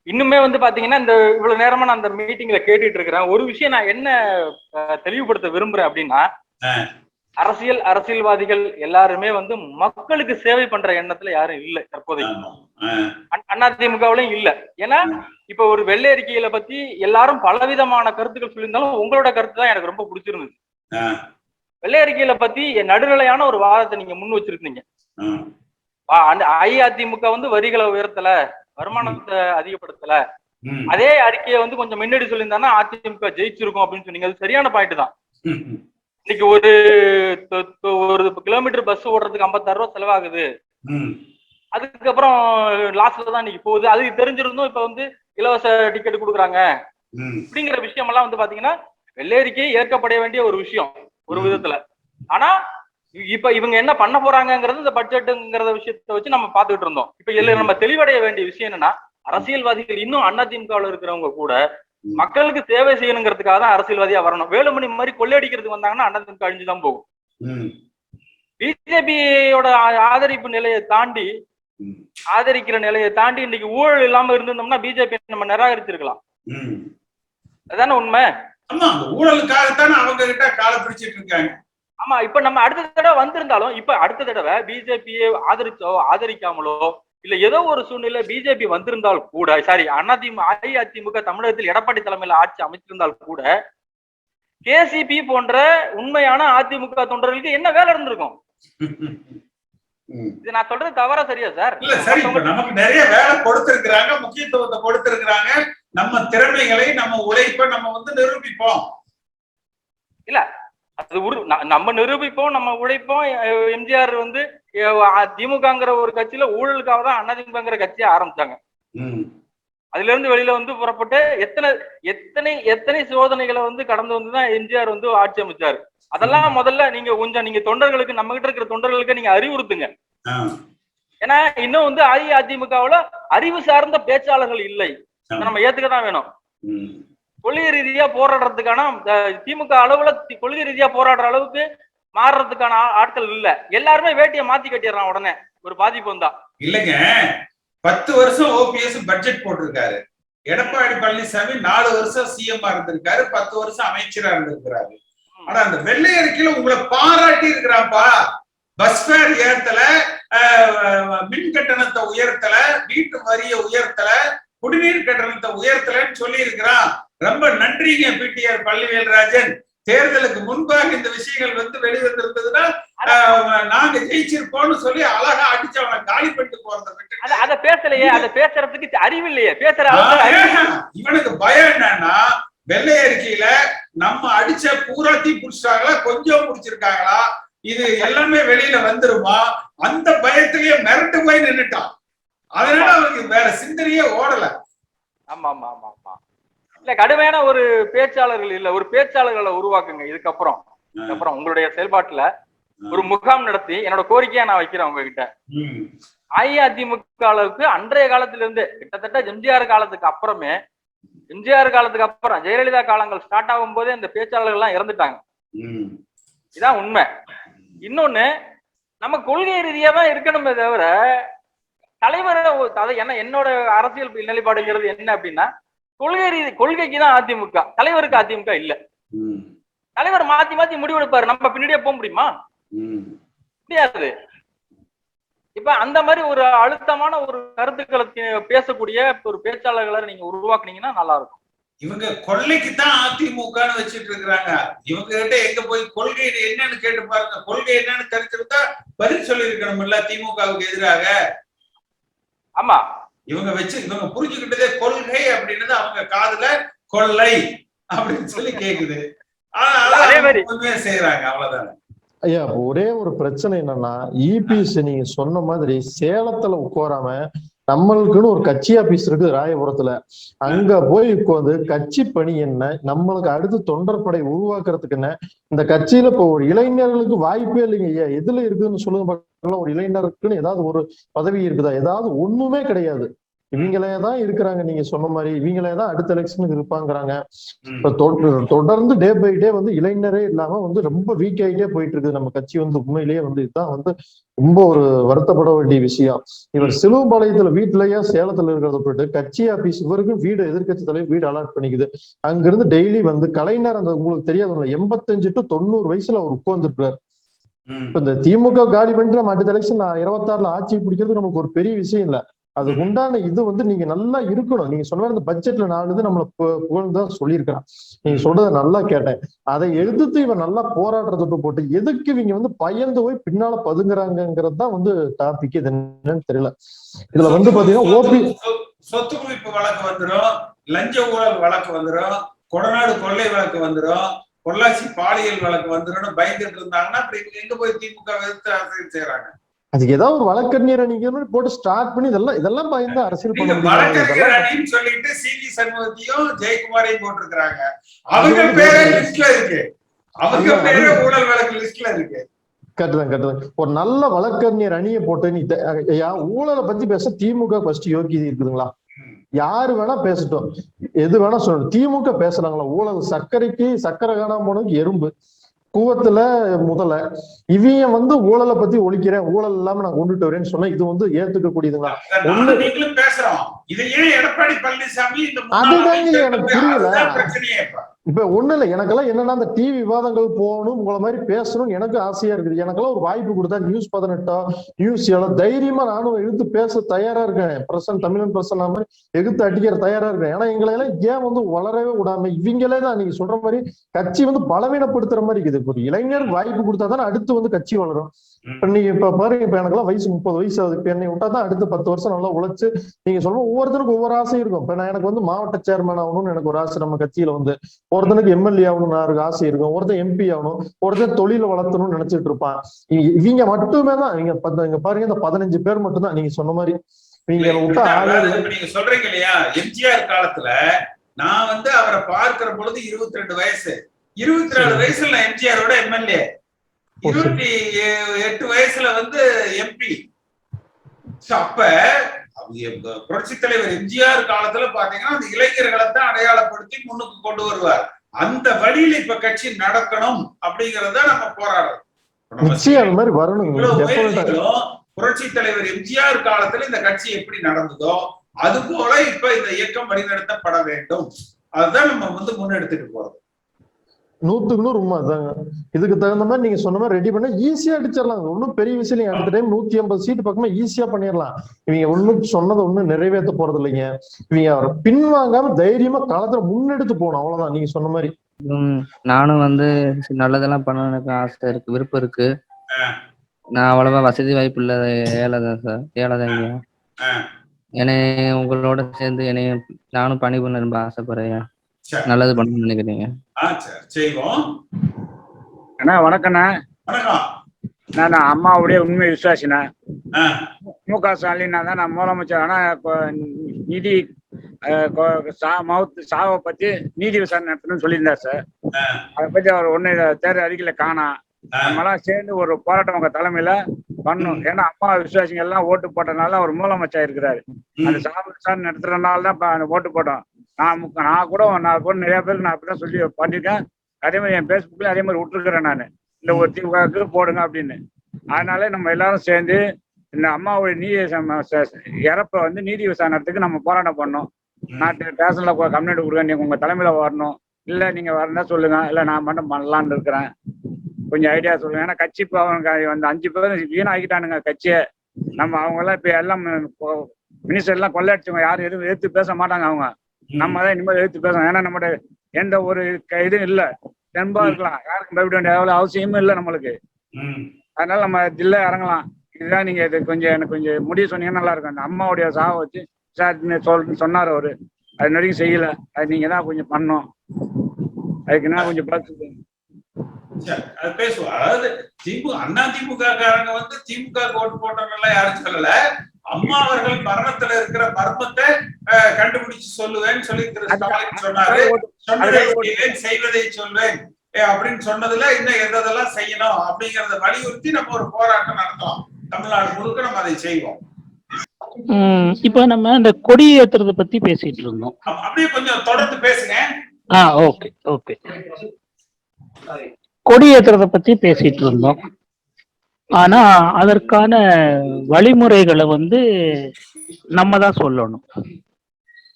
இன்னுமே வந்து பாத்தீங்கன்னா இந்த இவ்வளவு நேரமா நான் அந்த மீட்டிங்ல கேட்டுட்டு இருக்கிறேன். ஒரு விஷயம் நான் என்ன தெளிவுபடுத்த விரும்புறேன் அப்படின்னா, அரசியல்வாதிகள் எல்லாருமே வந்து மக்களுக்கு சேவை பண்ற எண்ணத்துல யாரும் இல்லை தற்போதைக்கு. அதிமுகவிலும் இல்ல. ஏன்னா இப்ப ஒரு வெள்ளை அறிக்கையில பத்தி எல்லாரும் பலவிதமான கருத்துக்கள் சொல்லியிருந்தாலும் உங்களோட கருத்து தான் எனக்கு ரொம்ப பிடிச்சிருந்தது. வெள்ளை அறிக்கையில பத்தி நடுநிலையான ஒரு வாதத்தை நீங்க முன் வச்சிருந்தீங்க. அஇஅதிமுக வந்து வரிகளை உயர்த்தல, வருமானத்தை அதிகப்படுத்தல, அதே அறிக்கையை வந்து கொஞ்சம் முன்னாடி சொல்லியிருந்தாங்கன்னா அதிமுக ஜெயிச்சிருக்கும் அப்படின்னு சொன்னீங்க. அது சரியான பாயிண்ட் தான். இன்னைக்கு ஒரு கிலோமீட்டர் பஸ் ஓடுறதுக்கு 56 ரூபா செலவாகுது. அதுக்கப்புறம் லாஸ்ட்ல தான் இன்னைக்கு போகுது. அது தெரிஞ்சிருந்தும் இப்ப வந்து இலவச டிக்கெட் கொடுக்குறாங்க அப்படிங்கிற விஷயம் எல்லாம் வந்து பாத்தீங்கன்னா வெள்ளேரிக்கை ஏற்கப்பட வேண்டிய ஒரு விஷயம் ஒரு விதத்துல. ஆனா இப்ப இவங்க என்ன பண்ண போறாங்கிறது இந்த பட்ஜெட்டுங்கிற விஷயத்த வச்சு நம்ம பாத்துக்கிட்டு இருந்தோம். இப்ப இதுல நம்ம தெளிவடைய வேண்டிய விஷயம் என்னன்னா, அரசியல்வாதிகள் இன்னும் அதிமுகவில் இருக்கிறவங்க கூட மக்களுக்கு சேவை செய்யணுங்கிறதுக்காக தான் அரசியல்வாதியா வரணும். வேலுமணி மாதிரி கொள்ளையடிக்கிறதுக்கு வந்தாங்கன்னா அதிமுக அழிஞ்சுதான் போகும். பிஜேபியோட ஆதரிக்கிற நிலையை தாண்டி இன்னைக்கு ஊழல் இல்லாம இருந்திருந்தோம்னா பிஜேபி நம்ம நிராகரிச்சிருக்கலாம். அதான உண்மை. ஊழலுக்காகத்தானே அவங்க கிட்ட காலை பிடிச்சிட்டு இருக்காங்க. ஆமா, இப்ப நம்ம அடுத்த தடவை வந்திருந்தாலும் இப்ப அடுத்த தடவை பிஜேபியை ஆதரிக்காமலோ இல்ல ஏதோ ஒரு சூழ்நிலை பிஜேபி வந்திருந்தால் கூட, சாரி அஇஅதிமுக தமிழகத்தில் எடப்பாடி தலைமையில ஆட்சி அமைச்சிருந்தால் கூட கேசிபி போன்ற உண்மையான அதிமுக தொண்டர்களுக்கு என்ன வேலை இருந்திருக்கும்? இது நான் சொல்றது தவறா சரியா சார்? இல்ல சரி, நமக்கு நிறைய வேலை கொடுத்திருக்கிறாங்க, முக்கியத்துவத்தை கொடுத்திருக்கிறாங்க. நம்ம திறமைகளை நம்ம உழைப்பை நம்ம வந்து நிரூபிப்போம். இல்ல அது நம்ம நிரூபிப்போம், நம்ம உழைப்போம். எம்ஜிஆர் வந்து திமுகங்கிற ஒரு கட்சியில ஊழலுக்காக தான் அதிமுகங்கிற கட்சியை ஆரம்பிச்சாங்க. அதுல இருந்து வெளியில வந்து புறப்பட்டு எத்தனை சோதனைகளை வந்து கடந்து வந்துதான் எம்ஜிஆர் வந்து ஆட்சி அமைச்சாரு. அதெல்லாம் முதல்ல நீங்க தொண்டர்களுக்கு, நம்ம கிட்ட இருக்கிற தொண்டர்களுக்கு நீங்க அறிவுறுத்துங்க. ஏன்னா இன்னும் வந்து அஇஅதிமுகவுல அறிவு சார்ந்த பேச்சாளர்கள் இல்லை, நம்ம ஏத்துக்கதான் வேணும். கொள்கை ரீதியா போராடுறதுக்கான திமுக அளவுல கொள்கை ரீதியா போராடுற அளவுக்கு மாறுறதுக்கான ஆட்கள் இல்ல. எல்லாருமே வேட்டியை மாத்தி கட்டிடுறான் உடனே ஒரு பாதிப்பு வந்தா. இல்லைங்க, 10 வருஷம் ஓபிஎஸ் பட்ஜெட் போட்டிருக்காரு. எடப்பாடி பழனிசாமி 4 வருஷம் சிஎம் இருந்திருக்காரு, 10 வருஷம் அமைச்சரா இருந்திருக்கிறாரு. ஆனா அந்த வெள்ளை அறிக்கையில உங்களை பாராட்டி இருக்கிறாப்பா. பஸ் ஃபேர் ஏத்தல, மின் கட்டணத்தை உயர்த்தல, வீட்டு வரிய உயர்த்தல, குடிநீர் கட்டணத்தை உயர்த்தலன்னு சொல்லி இருக்கிறான். ரொம்ப நன்றிங்க பிடிஆர் பழனிவேல்ராஜன். தேர்தலுக்கு முன்பாக இந்த விஷயங்கள் வந்து வெளிவந்திருந்ததுன்னா நாங்க ஜெயிச்சிருப்போம்னு சொல்லி அழகா அடிச்சு அவனை காலி பண்ணிட்டு போறத அத பேசலையே, அத பேசுறதுக்கு அறிவு இல்லையே. இவனுக்கு பயம் என்னன்னா, வெள்ளை அறிக்கையில நம்ம அடிச்ச பூராத்தி புடிச்சிட்டாங்களா, கொஞ்சம் புடிச்சிருக்காங்களா, இது எல்லாமே வெளியில வந்துருமா, அந்த பயத்திலேயே மிரட்டு போய் நின்னுட்டான். அதனால அவனுக்கு வேற சிந்தனையே ஓடல. ஆமா ஆமா ஆமா ஆமா. இல்ல, கடுமையான ஒரு பேச்சாளர்கள் இல்ல, ஒரு பேச்சாளர்களை உருவாக்குங்க. இதுக்கப்புறம் உங்களுடைய செயல்பாட்டுல ஒரு முகாம் நடத்தி என்னோட கோரிக்கையா நான் வைக்கிறேன் உங்ககிட்ட. அஇஅதிமுக அன்றைய காலத்துல இருந்து கிட்டத்தட்ட எம்ஜிஆர் காலத்துக்கு அப்புறம் ஜெயலலிதா காலங்கள் ஸ்டார்ட் ஆகும் போதே இந்த பேச்சாளர்கள் எல்லாம் இறந்துட்டாங்க. இதான் உண்மை. இன்னொன்னு, நம்ம கொள்கை ரீதியா தான் இருக்கணுமே தவிர தலைவர் என்னோட அரசியல் நிலைப்பாடுங்கிறது என்ன அப்படின்னா, கொள்கைக்கு தான் அதிமுக, தலைவருக்கு அதிமுக இல்ல. தலைவர் மாத்தி முடிவெடுப்பாரு, நம்ம பின்னாடியே போக முடியுமா? முடியாது. இப்ப அந்த மாதிரி ஒரு அழுத்தமான ஒரு கருத்துக்களை பேசக்கூடிய ஒரு பேச்சாளர்களை நீங்க உருவாக்குனீங்கன்னா நல்லா இருக்கும். இவங்க கொள்ளைக்கு தான் அதிமுகன்னு வச்சுட்டு இருக்கிறாங்க. இவங்க கிட்ட எங்க போய் கொள்கை என்னன்னு கேட்டு பாருங்க. கொள்கை என்னன்னு தெரிஞ்சிருந்தா பதில் சொல்லி இருக்கணும்ல திமுகவுக்கு எதிராக. ஆமா, இவங்க புரிஞ்சுக்கிட்டதே கொள்கை அப்படின்றது அவங்க காதுல கொள்ளை அப்படின்னு சொல்லி கேக்குது. ஆனா செய்யறாங்க, அவ்வளவுதானே. ஐயா, ஒரே ஒரு பிரச்சனை என்னன்னா, இபிஎஸ் நீங்க சொன்ன மாதிரி சேலத்துல உட்காராம நம்மளுக்குன்னு ஒரு கட்சி ஆபீஸ் இருக்கு ராயபுரத்துல, அங்க போய் உட்காந்து கட்சி பணி என்ன, நம்மளுக்கு அடுத்து தொண்டர் படை உருவாக்குறதுக்கு என்ன, இந்த கட்சியில இப்போ ஒரு இளைஞர்களுக்கு வாய்ப்பே இல்லைங்க ஐயா. எதுல இருக்குன்னு சொல்லுங்க பார்க்கலாம். ஒரு இளைஞருக்குன்னு ஏதாவது ஒரு பதவி இருக்குதா? ஏதாவது ஒண்ணுமே கிடையாது. இவங்களே தான் இருக்கிறாங்க. நீங்க சொன்ன மாதிரி இவங்களே தான் அடுத்த எலெக்ஷனுக்கு இருப்பாங்கிறாங்க. இப்ப தொடர்ந்து டே பை டே வந்து இளைஞரே இல்லாம வந்து ரொம்ப வீக் ஆகிட்டே போயிட்டு இருக்குது நம்ம கட்சி. வந்து உண்மையிலேயே வந்து இதுதான் வந்து ரொம்ப ஒரு வருத்தப்பட வேண்டிய விஷயம். இவர் சிலுவம்பாளையத்துல வீட்டுலயே சேலத்துல இருக்கிறத போயிட்டு கட்சி ஆபீஸ் இவருக்கும் வீடு, எதிர்கட்சி தலைவர் வீடு அலாட் பண்ணிக்குது. அங்கிருந்து டெய்லி வந்து கலைஞர், அந்த உங்களுக்கு தெரியாது 85 to 90 வயசுல அவர் உட்கார்ந்துருக்காரு. இப்ப இந்த திமுக காலி பண்ணிட்டு நம்ம அடுத்த எலெக்ஷன் 26ல ஆட்சி பிடிக்கிறது நமக்கு ஒரு பெரிய விஷயம் இல்ல. அது உண்டான இது வந்து நீங்க நல்லா இருக்கணும். நீங்க சொன்ன இந்த பட்ஜெட்ல 4 இது நம்மள புகழ்தான் சொல்லியிருக்கிறான். நீங்க சொல்றதை நல்லா கேட்டேன். அதை எதிர்த்து இவன் நல்லா போராடுறதுட்டு போட்டு எதுக்கு இவங்க வந்து பயந்து போய் பின்னால பதுங்குறாங்கிறது தான் வந்து டாபிக். இது என்னன்னு தெரியல. இதுல வந்து பாத்தீங்கன்னா சொத்து குவிப்பு வழக்கு வந்துடும், லஞ்ச ஊழல் வழக்கு வந்துடும், கொடநாடு கொள்ளை வழக்கு வந்துடும், பொள்ளாச்சி பாலியல் வழக்கு வந்துடும் பயந்துட்டு இருந்தாங்கன்னா அப்புறம் இவங்க எங்க போய் திமுக எதிர்த்து அரசியல் செய்யறாங்க? அதுக்கு ஏதாவது ஒரு வழக்கறிஞர் நீங்க போட்டு ஸ்டார்ட் பண்ணி இதெல்லாம் பயந்து அரசியல் பண்ண முடியும். வழக்கறிஞர் அணின்னு சொல்லிட்டு சி.வி. சண்முகத்தையும் ஜெயக்குமாரையும் போட்டிருக்கிறாங்க. அவங்க பேரே லிஸ்ட்ல இருக்கு, அவங்க பேரே ஊழல் வழக்கு லிஸ்ட்ல இருக்கு. கட்டுதான் ஒரு நல்ல வழக்கறிஞர் அணியை போட்டு நீ ஊழலை பத்தி பேச திமுக ஃபர்ஸ்ட் யோகியதை இருக்குதுங்களா? யாரு வேணா பேசட்டும், எது வேணா சொல்லணும். திமுக பேசுறாங்களா ஊழல்? சர்க்கரை காணாம போனதுக்கு எறும்பு கூவத்துல முதல்ல இவங்க ஊழலை பத்தி ஒழிக்கிறேன், ஊழல் இல்லாம நான் கொண்டுட்டு வரேன்னு சொன்னா இது ஏத்துக்க கூடியதுங்களா? நீங்களும் பேசுறோம், இது ஏன் எடப்பாடி பழனிசாமி அதுதாங்க எனக்கு புரியல. இப்ப ஒண்ணு இல்ல, எனக்கெல்லாம் என்னன்னா அந்த டிவி விவாதங்கள் போகணும், உங்களை மாதிரி பேசணும் எனக்கு ஆசையா இருக்குது. எனக்கெல்லாம் ஒரு வாய்ப்பு கொடுத்தா நியூஸ் 18 நியூஸ் 7 தைரியமா நானும் எடுத்து பேச தயாரா இருக்கேன். தமிழன் பிரசன் மாதிரி எதிர்த்து அடிக்கிற தயாரா இருக்கேன். ஏன்னா எங்களை எல்லாம் ஏன் வளரவே விடாம இவங்களே தான் நீங்க சொல்ற மாதிரி கட்சி பலவீனப்படுத்துற மாதிரி இருக்குது. இப்போ இளைஞர் வாய்ப்பு கொடுத்தா தானே அடுத்து கட்சி வளரும். இப்ப நீங்க பாருங்க, இப்ப எனக்கெல்லாம் வயசு 30 வயசு ஆகுது. இப்ப என்னை விட்டா தான் அடுத்து 10 வருஷம் நல்லா உழைச்சு நீங்க சொல்லுவோம். ஒவ்வொருத்தருக்கும் ஒவ்வொரு ஆசையும் இருக்கும். இப்ப நான் எனக்கு மாவட்ட சேர்மன் ஆகணும்னு எனக்கு ஒரு ஆசை. நம்ம கட்சியில ஒருத்தனுக்கு எம்எல்ஏ ஆகணும்னு எனக்கு ஆசை இருக்கும், ஒருத்தன் எம்பி ஆகணும், ஒருத்தன் தொழில வளர்த்தணும்னு நினைச்சிட்டு இருப்பான். இவங்க மட்டுமே தான் இங்க பாருங்க, இந்த 15 பேர் மட்டும் தான் நீங்க சொன்ன மாதிரி. நீங்க நீங்க சொல்றீங்க இல்லையா, எம்ஜிஆர் காலத்துல நான் அவரை பார்க்கிற பொழுது 22 வயசு, 24 வயசுல நான் எம்ஜிஆரோட எம்எல்ஏ, 28 வயசுல எம்பி. அப்ப புரட்சி தலைவர் எம்ஜிஆர் காலத்துல பாத்தீங்கன்னா அந்த இளைஞர்களை தான் அடையாளப்படுத்தி முன்னுக்கு கொண்டு வருவார். அந்த வழியில இப்ப கட்சி நடக்கணும் அப்படிங்கறத நம்ம போராடுறோம். புரட்சி தலைவர் எம்ஜிஆர் காலத்துல இந்த கட்சி எப்படி நடந்ததோ அது போல இப்ப இந்த இயக்கம் வழிநடத்தப்பட வேண்டும். அதுதான் நம்ம முன்னெடுத்துட்டு போறோம். 100க்கு 100 உண்மை அதாங்க. இதுக்கு தகுந்த மாதிரி நீங்க சொன்ன மாதிரி ரெடி பண்ண ஈஸியா அடிச்சிடலாம். ஒன்னும் பெரிய விஷயம் இல்லைங்க. அடுத்த டைம் 150 சீட்டு பக்கமா ஈஸியா பண்ணிடலாம். இவங்க ஒண்ணும் சொன்னதை ஒண்ணும் நிறைவேற்ற போறது இல்லைங்க. இவங்க பின்வாங்காம தைரியமா காலத்துல முன்னெடுத்து போகணும், அவ்வளவுதான். நீங்க சொன்ன மாதிரி நானும் நல்லதெல்லாம் பண்ண எனக்கு ஆசை இருக்கு, விருப்பம் இருக்கு. நான் அவ்வளவா வசதி வாய்ப்பு இல்ல, ஏழைதான் சார், ஏழைதாங்க. என்னைய உங்களோட சேர்ந்து நானும் பணி பண்ண ரொம்ப ஆசைப்படுறேன். நல்லது பண்ணணும்னு நினைக்கிறீங்க? அண்ணா வணக்கண்ணா. நான் அம்மாவுடைய உண்மை விசுவாசினேன். மு.க. ஸ்டாலின் தான் நான் முதலமைச்சர். ஆனா இப்போ நிதி சாவை பத்தி நீதி விசாரணை நடத்தணும்னு சொல்லியிருந்தார் சார். அதை பத்தி அவர் ஒண்ணு தேர்தல் அறிக்கையில காணோம். நம்மளாம் சேர்ந்து ஒரு போராட்டம் உங்க தலைமையில பண்ணும். ஏன்னா அம்மா விசுவாசிகள் எல்லாம் ஓட்டு போட்டனால அவர் முதலமைச்சர் இருக்கிறாரு. அந்த சாவு விசாரணை நடத்துறதுனால தான் ஓட்டு போட்டோம். நான் கூட நிறைய பேருக்கு நான் அப்படிதான் சொல்லி பண்ணிருக்கேன். அதே மாதிரி என் பேஸ்புக்ல அதே மாதிரி விட்டுருக்கிறேன் நான், இந்த ஒரு திமுக போடுங்க அப்படின்னு. அதனால நம்ம எல்லாரும் சேர்ந்து இந்த அம்மாவுடைய நீதி இறப்ப நீதி விசாரணத்துக்கு நம்ம போராட்டம் பண்ணோம். நான் ஸ்டேஷன்ல கம்ப்ளைண்ட் கொடுக்க, நீங்க உங்க தலைமையில வரணும், இல்ல நீங்க வரதா சொல்லுங்க, இல்ல நான் மட்டும் பண்ணலான்னு இருக்கிறேன், கொஞ்சம் ஐடியா சொல்லுங்க. ஏன்னா கட்சி இப்போ அவங்க 5 பேர் வீணாக்கிட்டானுங்க கட்சியை. நம்ம அவங்க எல்லாம் இப்ப எல்லாம் மினிஸ்டர் எல்லாம் கொள்ளையடிச்சவங்க, யாரும் எதுவும் எதிர்த்து பேச மாட்டாங்க. அவங்க நம்ம தான் இனிமேல் எதிர்த்து பேசணும். ஏன்னா நம்மளுடைய எந்த ஒரு இதுவும் இல்லை, தெம்பா இருக்கலாம், யாருக்கும் பயப்பட வேண்டிய எவ்வளவு அவசியமும் இல்லை நம்மளுக்கு. அதனால நம்ம தில்ல இறங்கலாம். இதுதான் நீங்க இது கொஞ்சம் எனக்கு கொஞ்சம் முடிவு சொன்னீங்கன்னா நல்லா இருக்கும். அந்த அம்மாவுடைய சாவை வச்சு சொன்னார் அவரு, அது வரைக்கும் செய்யல. அது நீங்க தான் கொஞ்சம் பண்ணணும். அதுக்கு நான் கொஞ்சம் பார்த்து அது பேசுவோம். அதாவது அதிமுக காரங்க திமுக ஓட்டு போட்டவங்க யாரும் சொல்லல, அம்மா அவர்கள் மரணத்துல இருக்கிற மர்மத்தை கண்டுபிடிச்சு சொல்லுவேன்னு சொல்லி திரு ஸ்டாலின் சொன்னாரு. செய்வதை சொல்வேன் அப்படின்னு சொன்னதுல இன்னும் எதெல்லாம் செய்யணும் அப்படிங்கறத வலியுறுத்தி நம்ம ஒரு போராட்டம் நடத்தலாம். தமிழ்நாடு முழுக்க நம்ம அதை செய்வோம். இப்ப நம்ம இந்த கொடி ஏத்துறத பத்தி பேசிட்டு இருந்தோம். அப்படியே கொஞ்சம் தொடர்ந்து பேசுங்க. Okay okay. கொடி ஏத்துறத பத்தி பேசிட்டு இருந்தோம். ஆனா அதற்கான வழிமுறைகளை நம்ம தான் சொல்லணும்.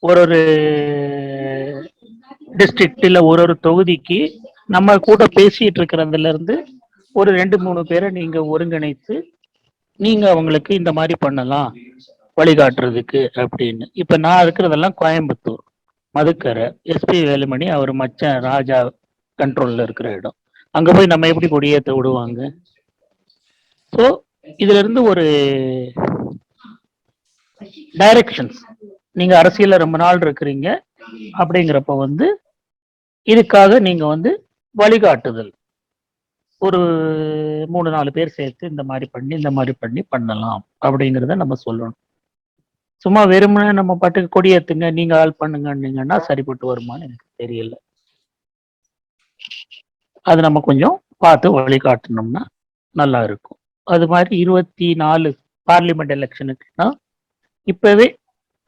ஒரு டிஸ்ட்ரிக்ட் இல்ல ஒரு தொகுதிக்கு நம்ம கூட பேசிட்டு இருக்கிறதுல இருந்து ஒரு 2-3 பேரை நீங்க ஒருங்கிணைத்து நீங்க அவங்களுக்கு இந்த மாதிரி பண்ணலாம் வழிகாட்டுறதுக்கு அப்படின்னு. இப்ப நான் இருக்கிறதெல்லாம் கோயம்புத்தூர் மதுக்கரை, எஸ்பி வேலுமணி அவர் மச்சான் ராஜா கண்ட்ரோல்ல இருக்கிற இடம். அங்க போய் நம்ம எப்படி கொடியேற்ற விடுவாங்க? ஸோ இதுல இருந்து ஒரு டைரக்ஷன்ஸ், நீங்க அரசியல்ல ரொம்ப நாள் இருக்கிறீங்க அப்படிங்கிறப்ப இதுக்காக நீங்க வழிகாட்டுதல் ஒரு 3-4 பேர் சேர்த்து இந்த மாதிரி பண்ணி பண்ணலாம் அப்படிங்கிறத நம்ம சொல்லணும். சும்மா வெறுமனே நம்ம பாட்டுக்கு கொடியேத்துங்க நீங்க ஆள் பண்ணுங்கன்னா சரிப்பட்டு வருமானு எனக்கு தெரியல. அது நம்ம கொஞ்சம் பார்த்து வழிகாட்டணும்னா நல்லா இருக்கும். அது மாதிரி 24 பார்லிமெண்ட் எலெக்ஷனுக்குன்னா இப்பவே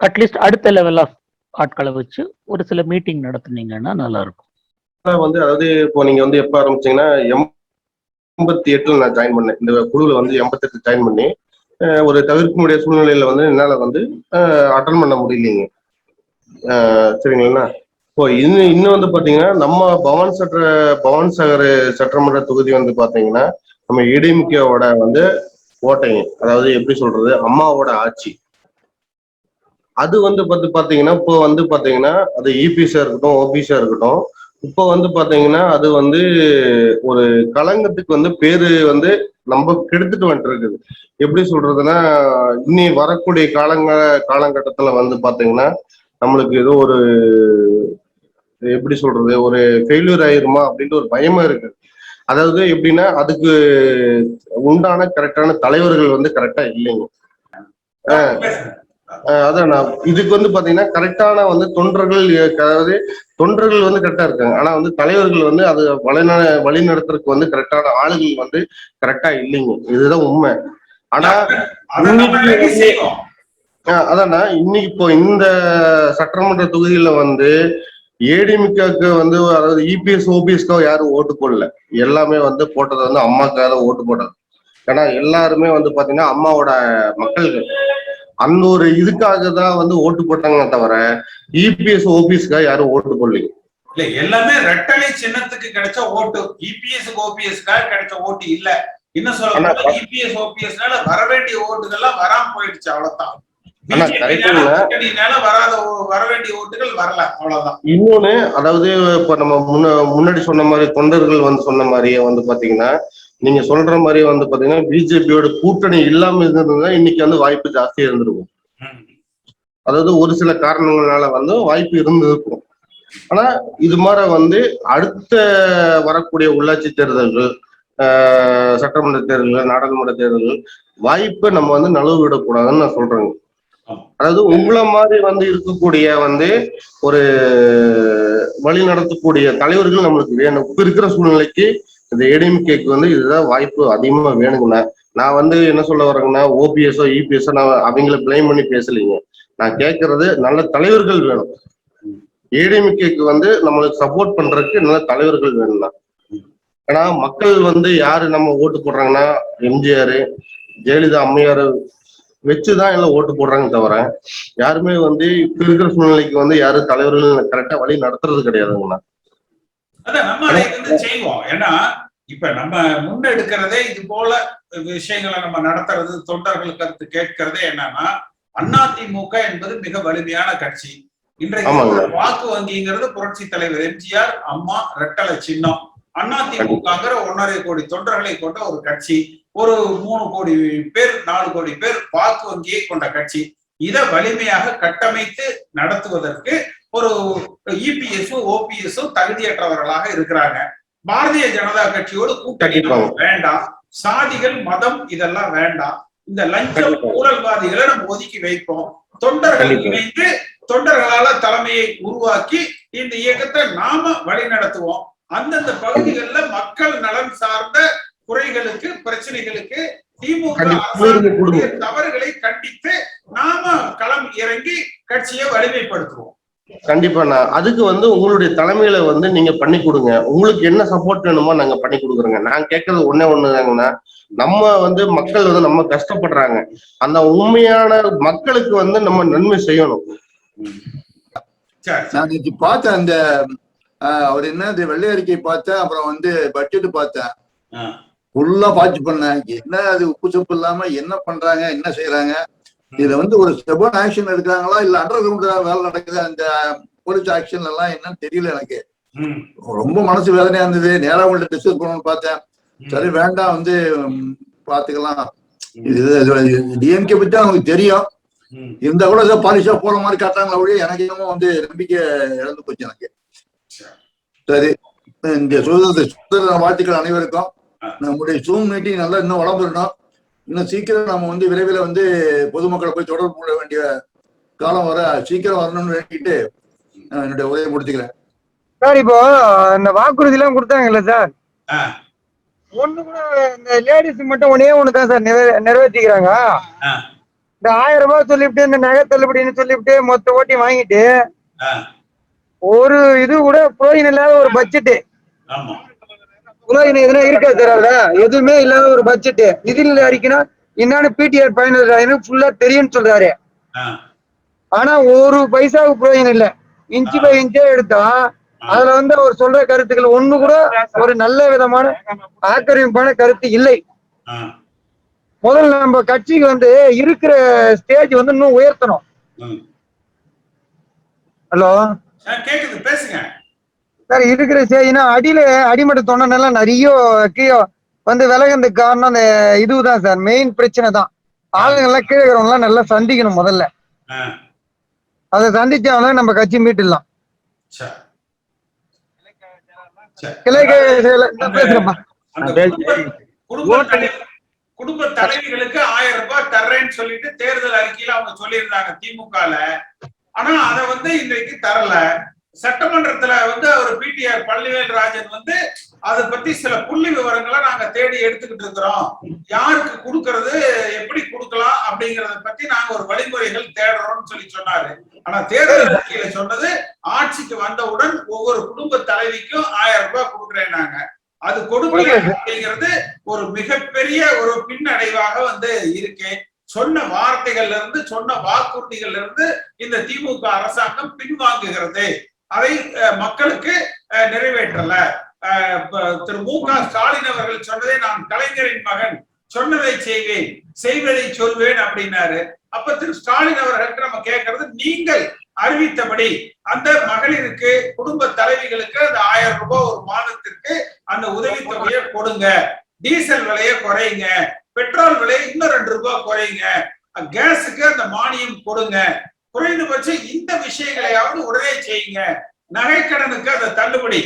அட்லீஸ்ட் அடுத்த லெவல் ஆஃப் ஆட்களை வச்சு ஒரு சில மீட்டிங் நடத்துனீங்கன்னா நல்லா இருக்கும். வந்து அதாவது இப்போ நீங்க வந்து எப்ப ஆரம்பிச்சீங்கன்னா 88 நான் ஜாயின் பண்ணேன். இந்த குழுவில் வந்து 88 ஜாயின் பண்ணி ஒரு தவிர்க்க முடியாத சூழ்நிலையில வந்து என்னால வந்து அட்டன் பண்ண முடியலைங்க. சரிங்களா? இப்போ இன்னும் வந்து பாத்தீங்கன்னா நம்ம பவான் சாகர் சட்டமன்ற தொகுதி வந்து பாத்தீங்கன்னா நம்ம ஏடிஎம்கேவோட வந்து ஓட்டைங்க, அதாவது எப்படி சொல்றது, அம்மாவோட ஆட்சி. அது வந்து பாத்தீங்கன்னா இப்போ வந்து பாத்தீங்கன்னா அது இபிஸா இருக்கட்டும் ஓபிஸா இருக்கட்டும், இப்போ வந்து பாத்தீங்கன்னா அது வந்து ஒரு களங்கத்துக்கு வந்து பேரு வந்து நம்ம கெடுத்துட்டு வந்துட்டு இருக்குது. எப்படி சொல்றதுன்னா இனி வரக்கூடிய காலகட்டத்துல வந்து பாத்தீங்கன்னா நம்மளுக்கு ஏதோ ஒரு எப்படி சொல்றது ஒரு ஃபெயிலியர் ஆயிருமா அப்படின்ட்டு ஒரு பயமா இருக்கு. அதாவது எப்படின்னா அதுக்கு உண்டான கரெக்டான தலைவர்கள் வந்து கரெக்டா இல்லைங்க. அதான் நான் இதுக்கு வந்து பாத்தீங்கன்னா கரெக்டான வந்து தொண்டர்கள், அதாவது தொண்டர்கள் வந்து கரெக்டா இருக்காங்க. ஆனா வந்து தலைவர்கள் வந்து அது வழி நடத்துறதுக்கு வந்து கரெக்டான ஆளுகள் வந்து கரெக்டா இல்லைங்க. இதுதான் உண்மை. ஆனா அதானா இன்னைக்கு இப்போ இந்த சட்டமன்ற தொகுதியில வந்து ஏடிஎம்கேக்கு வந்து அதாவது இபிஎஸ் ஓபிஎஸ்க்கோ யாரும் ஓட்டு போடல. எல்லாமே வந்து போட்டது வந்து அம்மாக்காக ஓட்டு போட்டது. ஏன்னா எல்லாருமே வந்து பாத்தீங்கன்னா அம்மாவோட மக்கள்கள் அந்த ஒரு இதுக்காக தான் வந்து ஓட்டு போட்டாங்க தவிர இபிஎஸ் ஓபிஎஸ்க்காக யாரும் ஓட்டு போடலைங்க. இல்ல எல்லாமே ரெட்டலை சின்னத்துக்கு கிடைச்ச ஓட்டு, இபிஎஸ் ஓபிஎஸ்க்காக கிடைச்ச ஓட்டு இல்ல. இன்னும் சொல்ல இபிஎஸ் ஓபிஎஸ்னால வர வேண்டிய ஓட்டுகள்லாம் வராம போயிடுச்சு, அவ்வளவுதான். வர வேண்டிய ஓட்டுகள் வரல, அவ்வளவுதான். இன்னொன்னு அதாவது இப்ப நம்ம முன்னாடி சொன்ன மாதிரி தொண்டர்கள் வந்து சொன்ன மாதிரியே வந்து பாத்தீங்கன்னா நீங்க சொல்ற மாதிரி வந்து பாத்தீங்கன்னா பிஜேபியோட கூட்டணி இல்லாம இருந்ததுன்னா இன்னைக்கு வந்து வாய்ப்பு ஜாஸ்தியா இருந்திருக்கும். அதாவது ஒரு சில காரணங்களால வந்து வாய்ப்பு இருந்திருக்கும். ஆனா இது மாதிரி வந்து அடுத்த வரக்கூடிய உள்ளாட்சி தேர்தல்கள், சட்டமன்ற தேர்தல்கள், நாடாளுமன்ற தேர்தல்கள் வாய்ப்பை நம்ம வந்து நழுவு விடக்கூடாதுன்னு நான் சொல்றேங்க. அதாவது உங்களை மாதிரி வந்து இருக்கக்கூடிய வந்து ஒரு வழி நடத்தக்கூடிய தலைவர்கள் நம்மளுக்கு வேணும். இப்ப இருக்கிற சூழ்நிலைக்கு இந்த ஏடிஎம்கேக்கு வந்து இதுதான் வாய்ப்பு அதிகமா வேணுங்கண்ணா. நான் வந்து என்ன சொல்ல வரேங்கன்னா ஓபிஎஸ்ஓ இபிஎஸ்ஓ நான் அவங்களை பிளேம் பண்ணி பேசலைங்க. நான் கேட்கறது நல்ல தலைவர்கள் வேணும். ஏடிஎம்கேக்கு வந்து நம்மளுக்கு சப்போர்ட் பண்றதுக்கு நல்ல தலைவர்கள் வேணும்னா. ஏன்னா மக்கள் வந்து யாரு நம்ம ஓட்டு போடுறாங்கன்னா எம்ஜிஆர் ஜெயலலிதா அம்மையார் வச்சுதான் எல்லாம் ஓட்டு போடுறாங்க தவிர யாருமே வந்து இப்ப இருக்கிற சூழ்நிலைக்கு வந்து யாரும் தலைவர்கள் கரெக்டா வழி நடத்துறது கிடையாதுங்கண்ணா. அதான் நம்ம அதை வந்து செய்வோம். ஏன்னா இப்ப நம்ம முன்னெடுக்கிறதே இது போல விஷயங்களை நம்ம நடத்துறது, தொண்டர்கள் கருத்து கேட்கிறதே என்னன்னா அதிமுக என்பது மிக வலிமையான கட்சி. இன்றைக்கு வாக்கு வங்கிங்கிறது புரட்சி தலைவர் எம்ஜிஆர் அம்மா ரெட்டலை சின்னம். அதிமுகங்கிற 1.5 கோடி தொண்டர்களை கொண்ட ஒரு கட்சி, ஒரு 3 கோடி பேர் 4 கோடி பேர் வாக்கு வங்கியை கொண்ட கட்சி. இதை வலிமையாக கட்டமைத்து நடத்துவதற்கு ஒரு இபிஎஸும் ஓபிஎஸும் தகுதியற்றவர்களாக இருக்கிறாங்க. பாரதிய ஜனதா கட்சியோடு கூட்டணி வேண்டாம். சாதிகள் மதம் இதெல்லாம் வேண்டாம். இந்த லஞ்சம் ஊழல்வாதிகளை நம்ம ஒதுக்கி வைப்போம். தொண்டர்கள் இணைந்து தொண்டர்களால தலைமையை உருவாக்கி இந்த இயக்கத்தை நாம வழி நடத்துவோம். அந்தந்த பகுதிகளில் மக்கள் நலன் சார்ந்த குறைகளுக்கு பிரச்சனைகளுக்கு திமுக தவறுகளை கண்டித்து நாம களம் இறங்கி கட்சியை வலிமைப்படுத்துவோம். கண்டிப்பாண்ணா. அதுக்கு வந்து உங்களுடைய தலைமையில வந்து நீங்க பண்ணி கொடுங்க. உங்களுக்கு என்ன சப்போர்ட் வேணுமோ நாங்க பண்ணி கொடுக்குறோங்க. நான் கேட்கறது ஒண்ணுதாங்கண்ணா, நம்ம வந்து மக்கள் வந்து நம்ம கஷ்டப்படுறாங்க, அந்த உண்மையான மக்களுக்கு வந்து நம்ம நன்மை செய்யணும். நான் இன்னைக்கு பார்த்தேன் அந்த அவர் என்ன வெள்ளை அறிக்கை பார்த்தேன், அப்புறம் வந்து பட்ஜெட் பார்த்தேன், ஃபுல்லா வாட்ச் பண்ணேன். என்ன அது உப்பு சப்பு இல்லாம என்ன பண்றாங்க, என்ன செய்யறாங்க, இதுல வந்து ஒரு ஸ்டெபன் ஆக்ஷன் எடுக்கிறாங்களா இல்ல அண்டர் கிரவுண்ட் வேலை நடக்குது அந்த போலீஸ் ஆக்ஷன் எல்லாம் என்னன்னு தெரியல எனக்கு. ரொம்ப மனசு வேதனையா இருந்தது. நேரா உங்கள்ட்ட டிஸ்கஸ் பண்ணணும்னு பார்த்தேன். சரி வேண்டாம் வந்து பாத்துக்கலாம், டிஎம்கே பத்தி அவங்களுக்கு தெரியும், இருந்தா கூட ஏதோ பாலிஷா போற மாதிரி காட்டுறாங்களா ஒழிய எனக்கு என்னமோ வந்து நம்பிக்கை இழந்து போச்சு எனக்கு. சரி இந்த சுதந்திர வாழ்த்துக்கள் அனைவருக்கும். நம்முடைய ஜூம் மீட்டிங் நல்லா இன்னும் வளர்ந்துடணும். இன்னும் சீக்கிரம் நம்ம வந்து விரைவில் வந்து பொதுமக்களை போய் தொடர்பு கொள்ள வேண்டிய காலம் வர சீக்கிரம் வரணும்னு வேண்டிட்டு என்னுடைய உரையை முடிச்சுக்கிறேன். சார் இப்போ இந்த வாக்குறுதி எல்லாம் கொடுத்தாங்கல்ல சார், ஒண்ணு கூட இந்த லேடிஸ் மட்டும் ஒண்ணு தான் சார் நிறைவேற்றிக்கிறாங்க. இந்த 1000 ரூபாய் சொல்லிவிட்டு இந்த நகை தள்ளுபடின்னு சொல்லிவிட்டு மொத்த ஓட்டி வாங்கிட்டு ஒரு இது கூட புரோஜனம் இல்லாத ஒரு பட்ஜெட். புரோஜனம் எதுனா இருக்கா சார்? அதுல எதுவுமே இல்லாத ஒரு பட்ஜெட். நிதிநிலை அறிக்கைனா என்னன்னு பிடிஆர் பயனர் ஃபுல்லா தெரியும்னு சொல்றாரு. ஆனா ஒரு பைசாவுக்கு பிரயோஜனம் இல்லை. இன்ச்சு பை இன்ச்சே எடுத்தா அதுல வந்து அவர் சொல்ற கருத்துக்கள் ஒண்ணு கூட ஒரு நல்ல விதமான ஆக்கிரமிப்பான கருத்து இல்லை. முதல்ல நம்ம கட்சிக்கு வந்து இருக்கிற ஸ்டேஜ் வந்து இன்னும் உயர்த்தணும். ஹலோ கேக்குது, பேசுங்க சார். இருக்கிற ஸ்டேஜ்னா அடிமட்ட தொண்டனெல்லாம் நிறைய கீழே வந்து விலகிறதுக்கு காரணம் அந்த இதுதான் சார். மெயின் பிரச்சனை தான். ஆளுங்க எல்லாம் கீழே இருக்கிறவங்க நல்லா சந்திக்கணும். முதல்ல அதை சந்திச்சாலும் நம்ம கட்சி மீட்டுடலாம். குடும்ப தலைவிகளுக்கு 1000 ரூபாய் தர்றேன்னு சொல்லிட்டு தேர்தல் அறிக்கையில அவங்க சொல்லியிருந்தாங்க திமுகல. ஆனா அதை வந்து இன்றைக்கு தரல. சட்டமன்றத்துல வந்து அவர் பிடிஆர் பழனிவேல்ராஜன் வந்து அதை பத்தி சில புள்ளி விவரங்களை நாங்க தேடி எடுத்துக்கிட்டு இருக்கிறோம். யாருக்கு கொடுக்கறது, எப்படி கொடுக்கலாம் அப்படிங்கறத பத்தி நாங்க ஒரு வழிமுறைகள் தேடுறோம்னு சொல்லி சொன்னாரு. ஆனா தேர்தல் அறிக்கையில சொன்னது ஆட்சிக்கு வந்தவுடன் ஒவ்வொரு குடும்ப தலைவிக்கும் 1000 ரூபாய் கொடுக்குறேன்னாங்க. அது கொடுக்கல அப்படிங்கிறது ஒரு மிகப்பெரிய ஒரு பின்னடைவாக வந்து இருக்கு. சொன்ன வார்த்தைகள்ல இருந்து, சொன்ன வாக்குறுதிகள்ல இருந்து இந்த திமுக அரசாங்கம் பின்வாங்குகிறது. அதை மக்களுக்கு நிறைவேற்றல. திரு மு.க. ஸ்டாலின் அவர்கள் சொன்னதை நான் கலைஞரின் மகன், சொன்னதை செய்வேன், செய்வதை சொல்வேன் அப்படின்னாரு. அப்ப திரு ஸ்டாலின் அவர்கள் நம்ம கேட்கறது, நீங்கள் அறிவித்தபடி அந்த மகளிருக்கு, குடும்ப தலைவிகளுக்கு அந்த 1000 ரூபாய் ஒரு மாதத்திற்கு அந்த உதவித்தொகையை கொடுங்க, டீசல் விலையை குறையுங்க, பெட்ரோல் விலை இன்னும் 2 ரூபாய் குறையுங்க, கேஸுக்கு அந்த மானியம் கொடுங்க, குறைந்தபட்சம் இந்த விஷயங்களையாவது உடனே செய்யுங்க, நகைக்கடனுக்கு அந்த தள்ளுபடி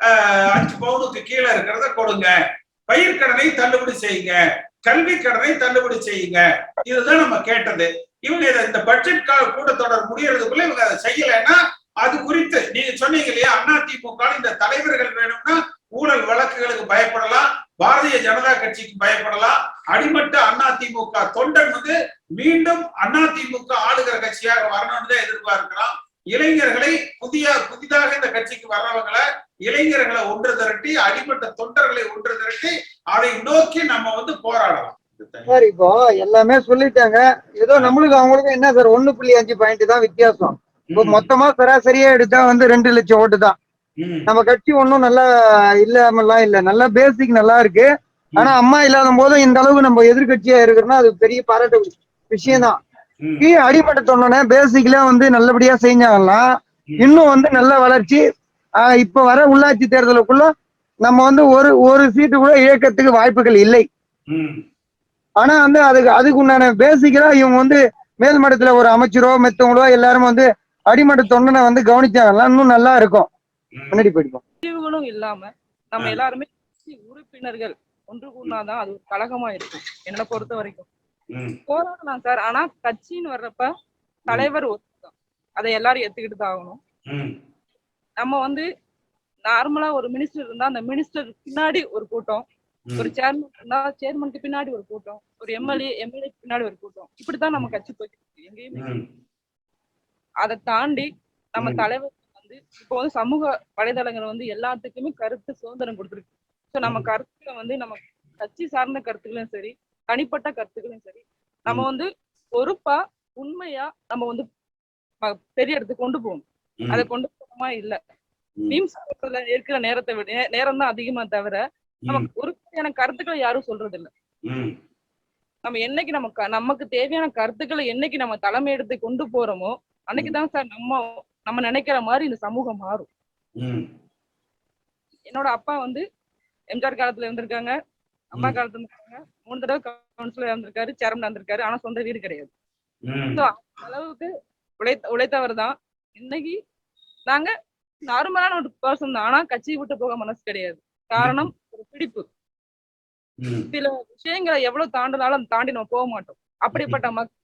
5 பவுனுக்கு கீழே இருக்கிறத கொடுங்க, பயிர்க்கடனை தள்ளுபடி செய்யுங்க, கல்வி கடனை தள்ளுபடி செய்யுங்க. இதுதான் நம்ம கேட்டது. இவங்க இந்த பட்ஜெட் கூட்டத்தொடர் முடியறதுக்குள்ள இவங்க அதை செய்யலைன்னா அது குறித்து நீங்க சொன்னீங்க இல்லையா, அதிமுக இந்த தலைவர்கள் வேணும்னா ஊழல் வழக்குகளுக்கு பயப்படலாம், பாரதிய ஜனதா கட்சிக்கு பயப்படலாம், அடிமட்ட அதிமுக தொண்டன் வந்து மீண்டும் அதிமுக ஆளுகிற கட்சியாக வரணும்னு தான் எதிர்பார்க்கலாம். இளைஞர்களை புதிதாக இந்த கட்சிக்கு வர்றவங்களை, இளைஞர்களை ஒன்று திரட்டி, அடிமட்ட தொண்டர்களை ஒன்று திரட்டி அதை நோக்கி நம்ம வந்து போராடலாம். சார் இப்போ எல்லாமே சொல்லிட்டாங்க. ஏதோ நம்மளுக்கு அவங்களுக்கு என்ன சார் 1.5 பாயிண்ட் தான் வித்தியாசம். இப்போ மொத்தமா சராசரியா எடுத்தா வந்து 2 லட்சம் ஓட்டு தான். நம்ம கட்சி ஒன்றும் நல்லா இல்லாமலாம் இல்ல, நல்லா பேசிக் நல்லா இருக்கு. ஆனா அம்மா இல்லாத போதும் இந்த அளவுக்கு நம்ம எதிர்கட்சியா இருக்கிறோம்னா அது பெரிய பாராட்டு விஷயம் தான். அடிமட்ட தொண்டனே பேசிக்ல வந்து நல்லபடியா செஞ்சாங்கன்னா இன்னும் வந்து நல்ல வளர்ச்சி. இப்ப வர உள்ளாட்சி தேர்தலுக்குள்ள நம்ம வந்து ஒரு சீட்டு கூட இயக்கத்துக்கு வாய்ப்புகள் இல்லை. ஆனா வந்து அதுக்கு உண்டான பேசிக்கலா இவங்க வந்து மேல்மட்டத்துல ஒரு அமைச்சரோ மெத்தவங்களோ எல்லாரும் வந்து அடிமட்ட தொண்டனை வந்து கவனிச்சாங்கன்னா இன்னும் நல்லா இருக்கும். முன்னாடி போயிடுவோம். பிரிவுகளும் இல்லாம நம்ம எல்லாருமே உறுப்பினர்கள் ஒன்று கூடாதான் அது ஒரு கழகமா இருக்கும். என்னை பொறுத்த வரைக்கும் போராடலாம் சார். ஆனா கட்சின்னு வர்றப்ப தலைவர் ஒருத்தான், அதை எல்லாரும் ஏத்துக்கிட்டு தான் ஆகணும். நம்ம வந்து நார்மலா ஒரு மினிஸ்டர் இருந்தா அந்த மினிஸ்டர் பின்னாடி ஒரு கூட்டம், ஒரு சேர்மன் இருந்தா சேர்மனுக்கு பின்னாடி ஒரு கூட்டம், ஒரு எம்எல்ஏ பின்னாடி ஒரு கூட்டம், இப்படித்தான் நம்ம கட்சி போயிட்டு இருக்கு எங்கேயுமே. அதை தாண்டி நம்ம தலைவர் வந்து இப்போ வந்து சமூக வலைதளங்கள் வந்து எல்லாத்துக்குமே கருத்து சுதந்திரம் கொடுத்துருக்கு. ஸோ நம்ம கருத்துக்களை வந்து நம்ம கட்சி சார்ந்த கருத்துக்களையும் சரி, தனிப்பட்ட கருத்துக்களையும் சரி, நம்ம வந்து பொறுப்பா உண்மையா நம்ம வந்து பெரிய இடத்துக்கு கொண்டு போகணும். அதை கொண்டு போகணுமா இல்ல, மீம்ஸ் இருக்கிற நேரத்தை விட நேரம் தான் அதிகமா தவிர நமக்கு உறுதியான கருத்துக்களை யாரும் சொல்றது இல்லை. நம்ம என்னைக்கு நமக்கு தேவையான கருத்துக்களை என்னைக்கு நம்ம தலைமை எடுத்து கொண்டு போறோமோ அன்னைக்குதான் சார் நம்ம நினைக்கிற மாதிரி இந்த சமூகம் மாறும். என்னோட அப்பா வந்து எம்ஜிஆர் காலத்துல இருந்திருக்காங்க, அம்மா காலத்துல இருந்திருக்காங்க, 3 தடவை கவுன்சிலர் இருந்திருக்காரு, சேர்மன் இருந்திருக்காரு. ஆனா சொந்த வீடு கிடையாது. அளவுக்கு உழைத்தவர் தான். இன்னைக்கு நாங்க நார்மலான ஒரு பர்சன் தான். ஆனா கட்சியை விட்டு போக மனசு கிடையாது. காரணம் ஒரு பிடிப்பு. சில விஷயங்களை எவ்வளவு தாண்டினாலும் தாண்டி நம்ம போக மாட்டோம். அப்படிப்பட்ட மக்கள்.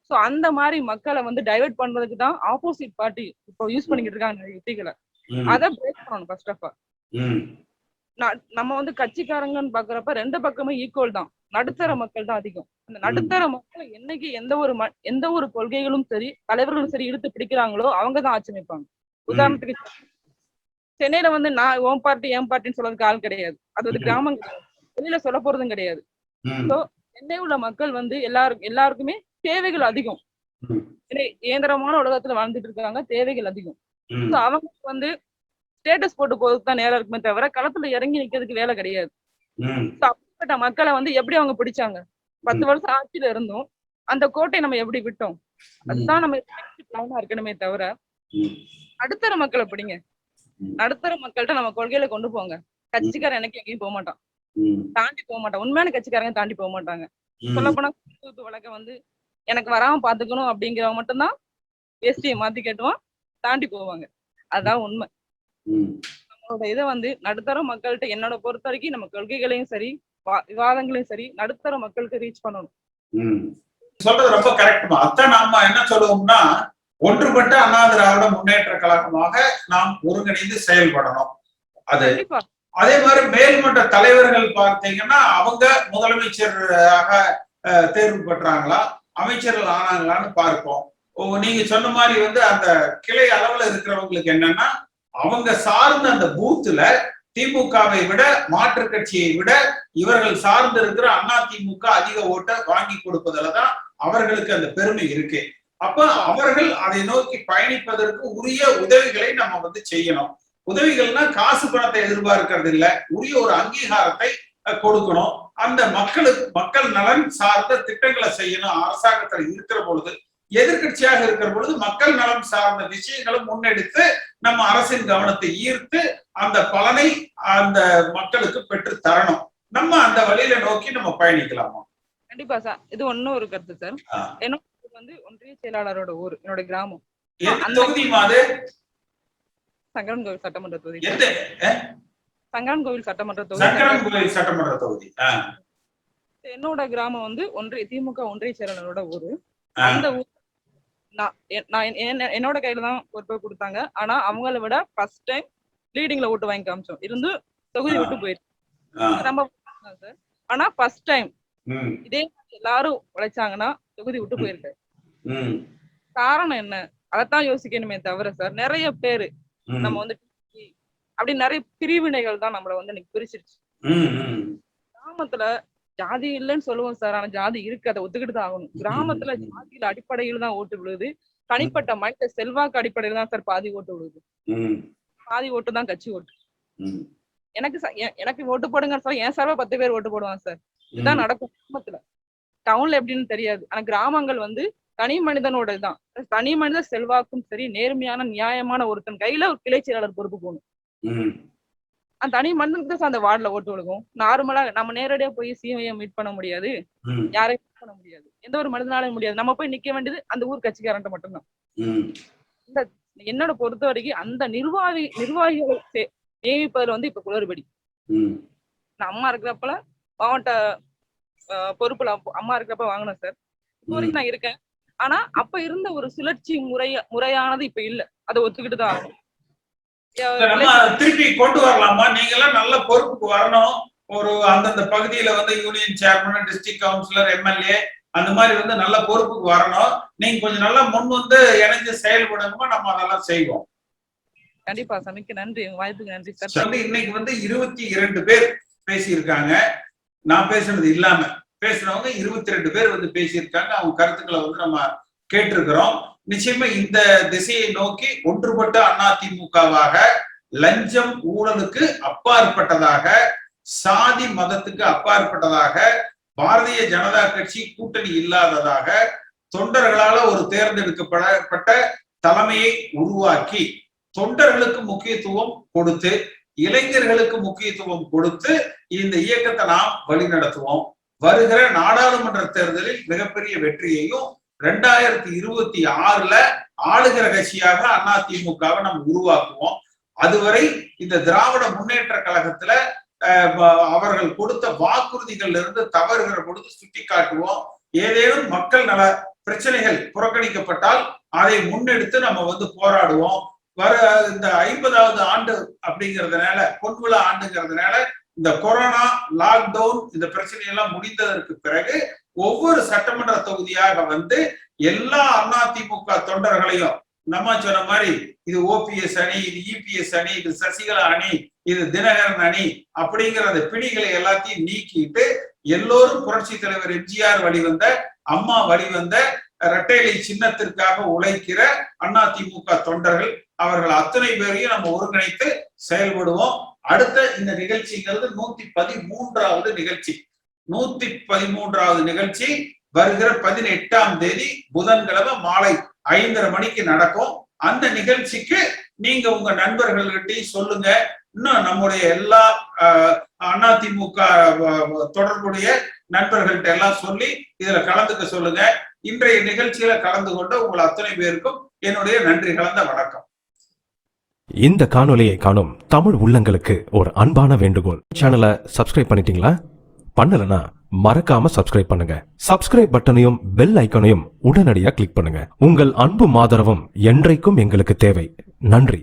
சோ அந்த மாதிரி மக்களை வந்து டைவர்ட் பண்றதுக்கு தான் ஆப்போசிட் பார்ட்டி இப்போ யூஸ் பண்ணிக்கிட்டு இருக்காங்க நிறைய யுக்திகளை. அதை பிரேக் பண்ணணும் ஃபர்ஸ்ட் ஆஃப் ஆல். நம்ம வந்து கட்சிக்காரங்கன்னு பாக்குறப்ப ரெண்டு பக்கமும் ஈக்குவல் தான். நடுத்தர மக்கள் தான் அதிகம். அந்த நடுத்தர மக்களை என்னைக்கு எந்த ஒரு கொள்கைகளும் சரி தலைவர்களும் சரி இழுத்து பிடிக்கிறாங்களோ அவங்கதான் ஆட்சி அமைப்பாங்க. உதாரணத்துக்கு சென்னையில வந்து நான் ஓம் பார்ட்டி என் பார்ட்டின்னு சொல்றதுக்கு ஆள் கிடையாது. அது ஒரு கிராமம் கிடையாது. வெளியில சொல்ல போறதும் கிடையாது. சோ சென்னை உள்ள மக்கள் வந்து எல்லாருக்குமே தேவைகள் அதிகம். இயந்திரமான உலகத்துல வாழ்ந்துட்டு இருக்காங்க. தேவைகள் அதிகம். அவங்க வந்து ஸ்டேட்டஸ் போட்டு போறதுக்கு தான் நேரம் இருக்குமே தவிர களத்துல இறங்கி நிக்கிறதுக்கு வேலை கிடையாது. அப்படிப்பட்ட மக்களை வந்து எப்படி அவங்க பிடிச்சாங்க? 10 வருஷம் ஆட்சியில இருந்தோம். அந்த கோட்டையை நம்ம எப்படி விட்டோம்? அதுதான் நம்ம பிளானா இருக்கணுமே தவிர நடுத்தர மக்களை பிடிங்க. நடுத்தர மக்கள்கிட்ட நம்ம கொள்கையில கொண்டு போங்க. கட்சிக்காரன் எனக்கு எங்கேயும் போக மாட்டான், தாண்டி போக மாட்டான். உண்மையான கட்சிக்காரங்க தாண்டி போக மாட்டாங்க. சொல்ல போனா வழக்க வந்து எனக்கு வராம பாத்துக்கணும் அப்படிங்கிறவங்க மட்டும்தான் வேஷ்டியை மாத்தி கேட்டுவான், தாண்டி போவாங்க. அதுதான் உண்மை. நம்மளோட இதை வந்து நடுத்தர மக்கள்கிட்ட என்னோட பொறுத்த வரைக்கும் நம்ம கொள்கைகளையும் சரி விவாதங்களையும் சரி நடுத்தர மக்களுக்கு ரீச் பண்ணணும். சொல்றது ரொம்ப கரெக்ட். அதான் நாம என்ன சொல்லுவோம்னா, ஒன்றுபட்ட அண்ணா திராவிட முன்னேற்ற கழகமாக நாம் ஒருங்கிணைந்து செயல்படணும். அது அதே மாதிரி மேல்மட்ட தலைவர்கள் பார்த்தீங்கன்னா அவங்க முதலமைச்சராக தேர்வு பெற்றாங்களா, அமைச்சர்கள் ஆனாங்களான்னு பார்ப்போம். நீங்க சொன்ன மாதிரி வந்து அந்த கிளை அளவுல இருக்கிறவங்களுக்கு என்னன்னா, அவங்க சார்ந்த அந்த பூத்துல திமுகவை விட மாற்று கட்சியை விட இவர்கள் சார்ந்து இருக்கிற அதிமுக அதிக ஓட்டை வாங்கி கொடுப்பதுலதான் அவர்களுக்கு அந்த பெருமை இருக்கு. அப்ப அவர்கள் அதை நோக்கி பயணிப்பதற்கு உரிய உதவிகளை நம்ம வந்து செய்யணும். உதவிகள்னா காசு பணத்தை எதிர்பார்க்கறது இல்ல, உரிய ஒரு அங்கீகாரத்தை கொடுக்கணும். அந்த மக்கள் நலன் சார்ந்த திட்டங்களை செய்யணும். அரசாங்கத்தில் இருக்கிற பொழுது, எதிர்கட்சியாக இருக்கிற பொழுது மக்கள் நலன் சார்ந்த விஷயங்களும் முன்னெடுத்து நம்ம அரசின் கவனத்தை ஈர்த்து அந்த பலனை அந்த மக்களுக்கு பெற்று தரணும். நம்ம அந்த வழியில நோக்கி நம்ம பயணிக்கலாமா? கண்டிப்பா சார். இது ஒன்னும் ஒரு கருத்து சார். என்னோட வந்து ஒன்றிய செயலாளரோட ஊர், என்னோட கிராமம். சங்கரன் கோவில் சட்டமன்ற தொகுதி. சங்கரன் கோவில் சட்டமன்ற தொகுதி. என்னோட கிராமம் வந்து திமுக ஒன்றிய செயலாளரோட ஊரு. அந்த ஊர் என்னோட கையில தான் பொறுப்பை கொடுத்தாங்க. ஆனா அவங்கள விட ஃபர்ஸ்ட் டைம் லீடிங்ல ஓட்டு வாங்கி காமிச்சோம். இருந்து தொகுதி விட்டு போயிருக்கு நம்ம சார். ஆனா ஃபர்ஸ்ட் டைம் இதே எல்லாரும் உழைச்சாங்கன்னா தொகுதி விட்டு போயிருக்கு. காரணம் என்ன? அதைத்தான் யோசிக்கணுமே தவிர சார், நிறைய பேரு நம்ம வந்து அப்படி நிறைய பிரிவினைகள் தான் நம்மள வந்து இன்னைக்கு பிரிச்சிருச்சு. கிராமத்துல ஜாதி இல்லைன்னு சொல்லுவோம் சார், ஆனா ஜாதி இருக்கு, அதை ஒத்துக்கிட்டு தான் ஆகணும். கிராமத்துல ஜாதியில அடிப்படையில் தான் ஓட்டு விழுது. தனிப்பட்ட மனித செல்வாக்கு அடிப்படையில் தான் சார் பாதி ஓட்டு விழுது. பாதி ஓட்டு தான் கட்சி ஓட்டு. எனக்கு ஓட்டு போடுங்கன்னு சொல்ல என் சார்பா 10 பேர் ஓட்டு போடுவாங்க சார். இதுதான் நடக்கும் கிராமத்துல. டவுன்ல எப்படின்னு தெரியாது. ஆனா கிராமங்கள் வந்து தனி மனிதனோட தான். தனி மனித செல்வாக்கும் சரி, நேர்மையான நியாயமான ஒருத்தன் கையில ஒரு கிளை செயலாளர் பொறுப்பு போகணும். அந்த தனி மனிதனுக்கு தான் அந்த வார்டுல ஓட்டு விழுகும். நார்மலா நம்ம நேரடியா போய் சிஎம் மீட் பண்ண முடியாது, யாரையும் மீட் பண்ண முடியாது, எந்த ஒரு மனிதனாலையும் முடியாது. நம்ம போய் நிக்க வேண்டியது அந்த ஊர் கட்சிக்காரன்ட்ட மட்டும்தான். இந்த என்னோட பொறுத்த வரைக்கும் அந்த நிர்வாகிகளை நியமிப்பதுல வந்து இப்ப குளறுபடி. அம்மா இருக்கிறப்பல மாவட்ட பொறுப்புல அம்மா இருக்கிறப்ப வாங்கினேன் சார். இப்போ வரைக்கும் நான் இருக்கேன். ஆனா அப்ப இருந்த ஒரு சுழற்சி முறையானது இப்ப இல்ல. அதை ஒத்துக்கிட்டு தான் ஆகணும். திருப்பி கொண்டு வரலாமா? நீங்க எல்லாம் நல்ல பொறுப்புக்கு வரணும். ஒரு அந்தந்த பகுதியில வந்து union chairman, district councillor, MLA அந்த மாதிரி வந்து நல்ல பொறுப்புக்கு வரணும். நீங்க கொஞ்சம் நல்லா முன் வந்து இணைஞ்சு செயல்படுமா, நம்ம அதெல்லாம் செய்வோம். கண்டிப்பா சமைக்க நன்றி, வாய்ப்புக்கு நன்றி சார். இன்னைக்கு வந்து 22 பேர் பேசியிருக்காங்க. நான் பேசுனது இல்லாம பேசுனவங்க 22 பேர் வந்து பேசியிருக்காங்க. அவங்க கருத்துக்களை வந்து நம்ம கேட்டிருக்கிறோம். நிச்சயமா இந்த திசையை நோக்கி ஒன்றுபட்ட அதிமுகவாக லஞ்சம் ஊழலுக்கு அப்பாற்பட்டதாக, சாதி மதத்துக்கு அப்பாற்பட்டதாக, பாரதிய ஜனதா கட்சி கூட்டணி இல்லாததாக, தொண்டர்களால ஒரு தேர்ந்தெடுக்கப்பட்ட தலைமையை உருவாக்கி தொண்டர்களுக்கு முக்கியத்துவம் கொடுத்து, இளைஞர்களுக்கு முக்கியத்துவம் கொடுத்து இந்த இயக்கத்தை நாம் வழிநடத்துவோம். வருகிற நாடாளுமன்ற தேர்தலில் மிகப்பெரிய வெற்றியையும் 2026ல ஆளுகிற கட்சியாக அதிமுகவை நம்ம உருவாக்குவோம். அதுவரை இந்த திராவிட முன்னேற்ற கழகத்துல அவர்கள் கொடுத்த வாக்குறுதிகள்ல இருந்து தவறுகிற பொழுது சுட்டி காட்டுவோம். ஏதேனும் மக்கள் நல பிரச்சனைகள் புறக்கணிக்கப்பட்டால் அதை முன்னெடுத்து நம்ம போராடுவோம். வர இந்த 50வது ஆண்டு அப்படிங்கிறதுனால, பொன்விழா ஆண்டுங்கிறதுனால, இந்த கொரோனா லாக்டவுன் இந்த பிரச்சனையெல்லாம் முடிந்ததற்கு பிறகு ஒவ்வொரு சட்டமன்ற தொகுதியாக எல்லா அதிமுக தொண்டர்களையும் நம்ம சொன்ன மாதிரி இது ஓபிஎஸ் அணி, இது இபிஎஸ் அணி, இது சசிகலா அணி, இது தினகரன் அணி அப்படிங்கிற அந்த பிணிகளை எல்லாத்தையும் நீக்கிட்டு எல்லோரும் புரட்சி தலைவர் எம்ஜிஆர் வழிவந்த, அம்மா வழிவந்த இரட்டைலை சின்னத்திற்காக உழைக்கிற அதிமுக தொண்டர்கள் அவர்கள் அத்தனை பேரையும் நம்ம ஒருங்கிணைத்து செயல்படுவோம். அடுத்த இந்த நிகழ்ச்சிங்கிறது 113வது நிகழ்ச்சி. 113வது நிகழ்ச்சி வருகிற 18ஆம் தேதி புதன்கிழமை மாலை 5:30 மணிக்கு நடக்கும். அந்த நிகழ்ச்சிக்கு நீங்க உங்க நண்பர்கள்கிட்டையும் சொல்லுங்க. இன்னும் நம்முடைய எல்லா அதிமுக தொடர்புடைய நண்பர்கள்ட்ட எல்லாம் சொல்லி இதுல கலந்துக்க சொல்லுங்க. இன்றைய நிகழ்ச்சியில கலந்து கொண்ட உங்கள் அத்தனை பேருக்கும் என்னுடைய நன்றி கலந்த வணக்கம். இந்த காணொலியை காணும் தமிழ் உள்ளங்களுக்கு ஒரு அன்பான வேண்டுகோள். சேனலை சப்ஸ்கிரைப் பண்ணிட்டீங்களா? பண்ணலனா மறக்காம சப்ஸ்கிரைப் பண்ணுங்க. சப்ஸ்கிரைப் பட்டனையும் பெல் ஐக்கனையும் உடனடியாக கிளிக் பண்ணுங்க. உங்கள் அன்பும் ஆதரவும் என்றைக்கும் எங்களுக்கு தேவை. நன்றி.